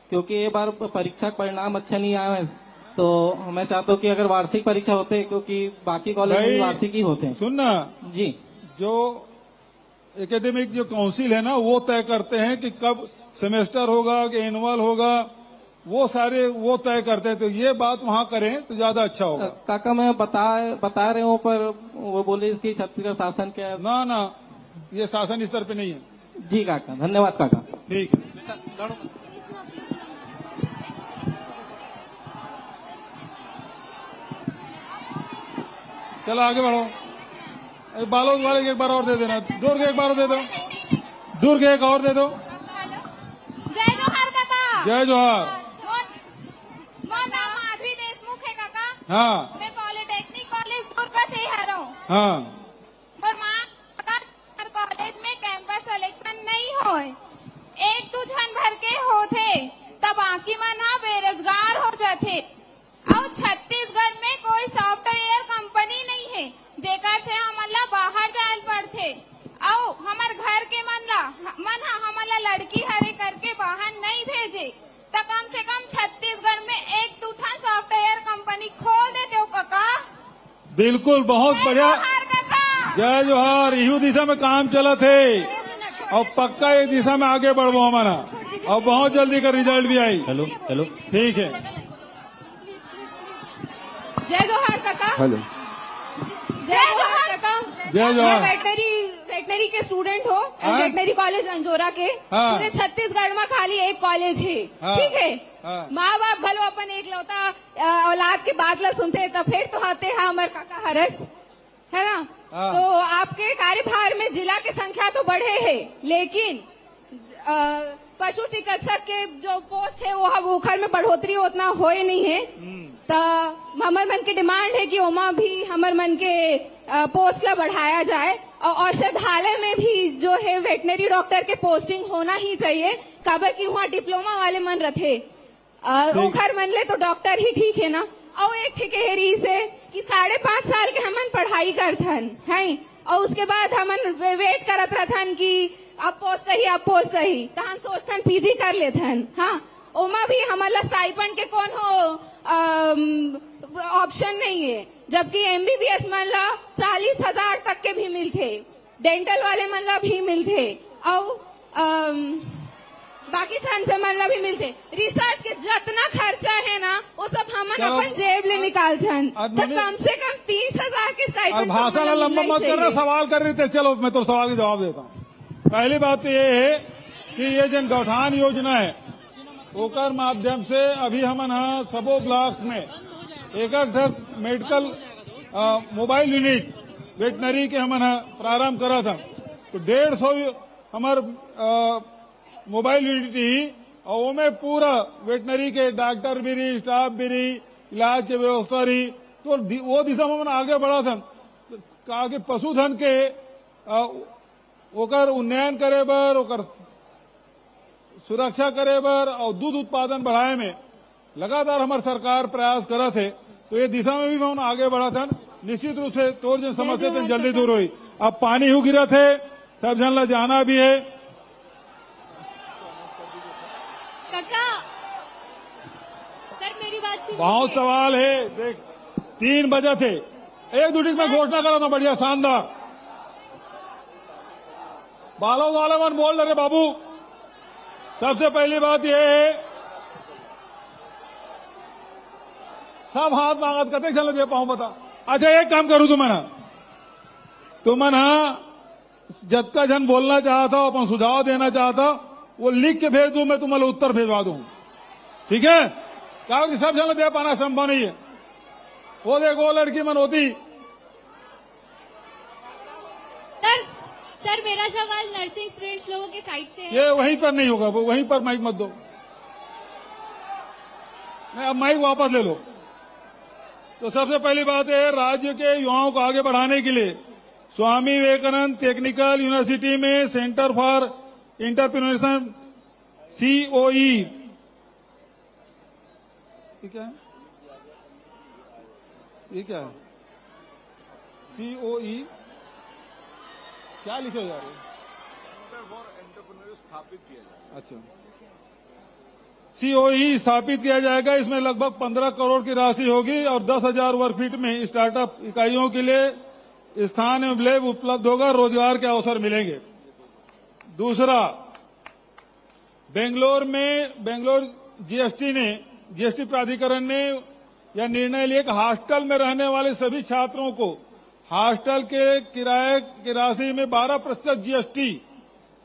क्योंकि ये बार परीक्षा परिणाम अच्छा नहीं आया है, तो मैं चाहता हूँ कि अगर वार्षिक परीक्षा होते, क्योंकि बाकी कॉलेज में वार्षिक ही होते हैं। सुनना जी, जो एकेडमिक जो काउंसिल है ना वो तय करते हैं कि कब सेमेस्टर होगा कि एनुअल होगा, वो सारे वो तय करते हैं, तो ये बात वहाँ करें तो ज्यादा अच्छा होगा। काका मैं बता रहे हूँ, पर वो बोले इसकी छत्तीसगढ़ शासन के ना ये शासन स्तर पे नहीं है। जी काका, धन्यवाद काका। ठीक है, चलो आगे बढ़ो। बालोद वाले एक बार और दे देना, दुर्ग एक बार दे दो, दुर्ग एक और दे दो। जय जोहार काका। जय जोहार। नाम माधवी देशमुख है काका। हाँ, मैं पॉलिटेक्निक कॉलेज दुर्ग से ही रहा हूँ। हाँ, और वहाँ कॉलेज में कैंपस सिलेक्शन नहीं हो, 1-2 जन भर के होते, तब बाकी मना बेरोजगार हो जाते। और छत्तीसगढ़ में कोई सॉफ्टवेयर कंपनी नहीं है जेकर से हमला बाहर जाए पड़ते, और हमार घर के हमला लड़की हरे करके बाहर नहीं भेजे, तो कम से कम छत्तीसगढ़ में 1-2 सॉफ्टवेयर कंपनी खोल देते हो काका। बिल्कुल, बहुत बढ़िया। जय जोहार। इहू दिशा में काम चला थे और पक्का ये दिशा में आगे बढ़ो हमारा, और बहुत जल्दी का रिजल्ट भी आई। हेलो ठीक है। जय जोहार काका। हेलो, जय जोहार काका। जय जोहार। वेटनरी के स्टूडेंट हो, वेटनरी कॉलेज अंजोरा के। हाँ। पूरे छत्तीसगढ़ में खाली एक कॉलेज है। हाँ। ठीक है, हाँ। माँ बाप घलो अपन एक लौता औलाद के बात ला सुनते, तो फिर तो आते हैं हमारे काका हरस, है ना। हाँ। तो आपके कार्यभार में जिला की संख्या तो बढ़े है, लेकिन पशु चिकित्सक के जो पोस्ट है वो उखर में बढ़ोतरी उतना हो ही नहीं है। तो हमारे मन की डिमांड है कि ओमा भी हमारे मन के पोस्ट ला बढ़ाया जाए, और औषधालय में भी जो है वेटनरी डॉक्टर के पोस्टिंग होना ही चाहिए, काबर की वहाँ डिप्लोमा वाले मन रथे, उखर मन ले तो डॉक्टर ही ठीक है ना। और एक ठीक है रीस है कि 5.5 साल के हमन पढ़ाई करथन है, और उसके बाद हमन वेट करत रहथन कि अब पोस्ट रही, तो हम सोचथन पीजी कर लेथन। हाँ, ओमा भी हमारा स्टाइपेंड के कौन हो ऑप्शन नहीं है, जबकि एमबीबीएस मन ला 40,000 तक के भी मिलते, डेंटल वाले मन ला भी मिलते, और बाकी संसे मन ला भी मिलते। रिसर्च के जितना खर्चा है ना वो सब हमन अपन जेब ले निकालथन, तो कम से कम 30,000 के स्टाइपेंड। भाषण लंबा मत करना, सवाल कर रहे थे। चलो मैं तो सवाल का जवाब देता हूँ। पहली बात तो ये है कि ये जन गौठान योजना है, ओकर माध्यम से अभी हमन सबो ब्लॉक में एक मेडिकल मोबाइल यूनिट वेटनरी के हमन प्रारंभ करा था, तो 150 हमार मोबाइल यूनिट ही और वो में पूरा वेटनरी के डॉक्टर भी रही, स्टाफ भी रही, इलाज के व्यवस्था रही। तो वो दिशा में मैंने आगे बढ़ा था, कहा कि पशुधन के ओकर उन्नयन करे बर, ओकर सुरक्षा करे बर और दूध उत्पादन बढ़ाए में लगातार हमारी सरकार प्रयास करत है। तो ये दिशा में भी मैं आगे बढ़ा था। निश्चित रूप से तोर जन समस्या तो जल्दी दूर हुई। अब पानी हो गिरा थे, सब जन ला जाना भी है। काका सर मेरी बात सुनिए। बहुत सवाल है, देख 3 बजे थे, एक दूटी में घोषणा करा था, बढ़िया शानदार। बालों वाले मन बोल रहे बाबू। सबसे पहली बात यह है, सब हाथ मांगत कते चल दे पाऊं बता। अच्छा एक काम करूं तुमन जतका जन बोलना चाहता अपन सुझाव देना चाहता वो लिख के भेज दूं, मैं तुम्हारे उत्तर भेजवा दूं, ठीक है? क्योंकि सब जन दे पाना संभव नहीं है। वो देखो लड़की मन होती। सर मेरा सवाल नर्सिंग स्टूडेंट्स लोगों के साइड से है। ये वहीं पर नहीं होगा, वो वहीं पर माइक मत दो। नहीं, अब माइक वापस ले लो। तो सबसे पहली बात है, राज्य के युवाओं को आगे बढ़ाने के लिए स्वामी विवेकानंद टेक्निकल यूनिवर्सिटी में सेंटर फॉर एंटरप्रेन्योरशिप COE, ये क्या है? ये क्या है? COE क्या लिखे जा रहे? स्थापित किया जाएगा। अच्छा, COE स्थापित किया जाएगा। इसमें लगभग 15 करोड़ की राशि होगी और 10,000 वर्ग फीट में स्टार्टअप इकाइयों के लिए स्थान एवं लैब उपलब्ध होगा, रोजगार के अवसर मिलेंगे। दूसरा, बेंगलोर जीएसटी प्राधिकरण ने यह निर्णय लिया कि हॉस्टल में रहने वाले सभी छात्रों को हॉस्टल के किराए की राशि में 12% GST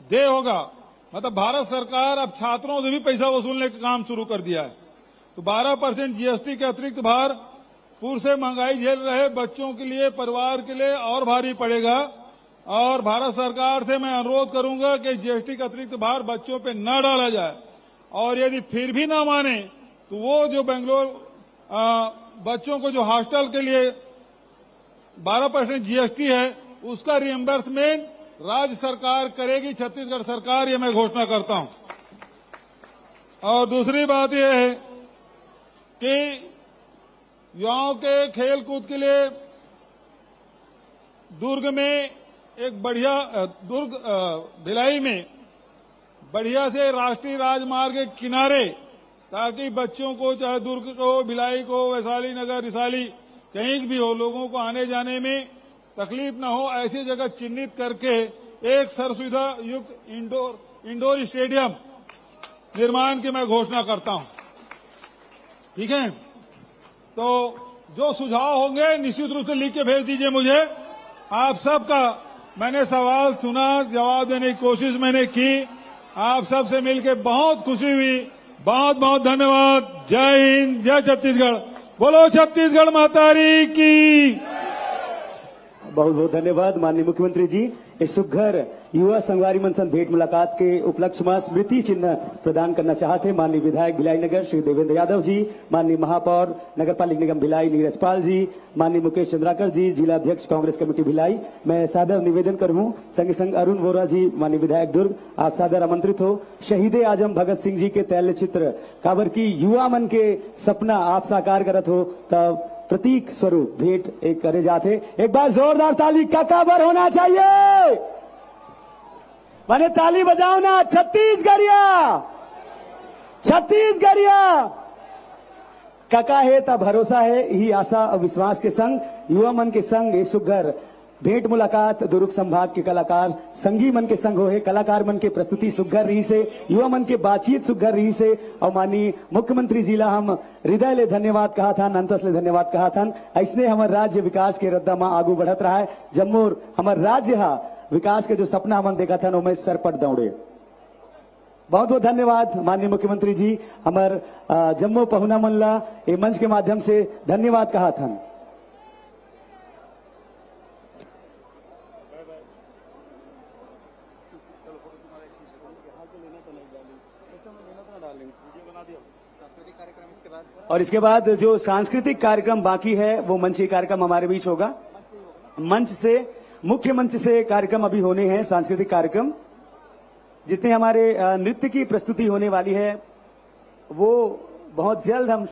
दे होगा। मतलब भारत सरकार अब छात्रों से भी पैसा वसूलने का काम शुरू कर दिया है। तो 12% GST के अतिरिक्त भार पूर्व से महंगाई झेल रहे बच्चों के लिए, परिवार के लिए और भारी पड़ेगा। और भारत सरकार से मैं अनुरोध करूंगा कि GST का अतिरिक्त भार बच्चों पे न डाला जाए। और यदि फिर भी ना माने तो वो जो बेंगलोर बच्चों को जो हॉस्टल के लिए 12% GST है उसका रिएम्बर्समेंट राज्य सरकार करेगी, छत्तीसगढ़ सरकार, ये मैं घोषणा करता हूं। और दूसरी बात यह है कि युवाओं के खेल कूद के लिए भिलाई में बढ़िया से राष्ट्रीय राजमार्ग के किनारे, ताकि बच्चों को चाहे दुर्ग को, भिलाई को, वैशाली नगर, रिसाली कहीं भी हो, लोगों को आने जाने में तकलीफ न हो, ऐसी जगह चिन्हित करके एक सर्वसुविधा युक्त इंडोर स्टेडियम निर्माण की मैं घोषणा करता हूं, ठीक है? तो जो सुझाव होंगे निश्चित रूप से लिख के भेज दीजिए मुझे। आप सबका मैंने सवाल सुना, जवाब देने की कोशिश मैंने की। आप सबसे मिलकर बहुत खुशी हुई। बहुत बहुत धन्यवाद। जय हिंद, जय छत्तीसगढ़। बोलो छत्तीसगढ़ मातारी की। बहुत बहुत धन्यवाद माननीय मुख्यमंत्री जी। इस सुघर युवा संगवारी मनसन भेंट मुलाकात के उपलक्ष्य में स्मृति चिन्ह प्रदान करना चाहते माननीय विधायक भिलाई नगर श्री देवेंद्र यादव जी, माननीय महापौर नगर पालिक निगम भिलाई नीरज पाल जी, माननीय मुकेश चंद्राकर जी, जिला अध्यक्ष कांग्रेस कमेटी भिलाई। मैं सादर निवेदन करूं संगे संग अरुण वोरा जी, माननीय विधायक दुर्ग, आप सादर आमंत्रित हो। शहीद आजम भगत सिंह जी के तैल्य चित्र काबर की युवा मन के सपना आप साकार करत हो, तब प्रतीक स्वरूप भेंट एक करे जाते। एक बार जोरदार ताली काकाबर होना चाहिए। माने ताली बजाओ ना। छत्तीसगढ़िया काका है ता भरोसा है, ही आशा और विश्वास के संग युवा मन के संग ये सुघर भेंट मुलाकात दुर्ग संभाग के कलाकार संगी मन के संग हो है। कलाकार मन के प्रस्तुति सुघर रही से, युवा मन के बातचीत सुघर रही से। और माननीय मुख्यमंत्री जी ला हम हृदय ले धन्यवाद कहा था, अंतस ले धन्यवाद कहा था। ऐसने हमार राज्य विकास के रद्दा में आगू बढ़त रहा है। जम्मू हमार राज्य हा विकास के जो सपना हमन देखा था उमें सरपट दौड़े। बहुत बहुत धन्यवाद माननीय मुख्यमंत्री जी। हमार जम्मू पहुना मन ला ये मंच के माध्यम से धन्यवाद कहा था। और इसके बाद जो सांस्कृतिक कार्यक्रम बाकी है वो मंच कार्यक्रम हमारे बीच होगा। मंच से, मुख्य मंच से कार्यक्रम अभी होने हैं, सांस्कृतिक कार्यक्रम। जितने हमारे नृत्य की प्रस्तुति होने वाली है वो बहुत जल्द हम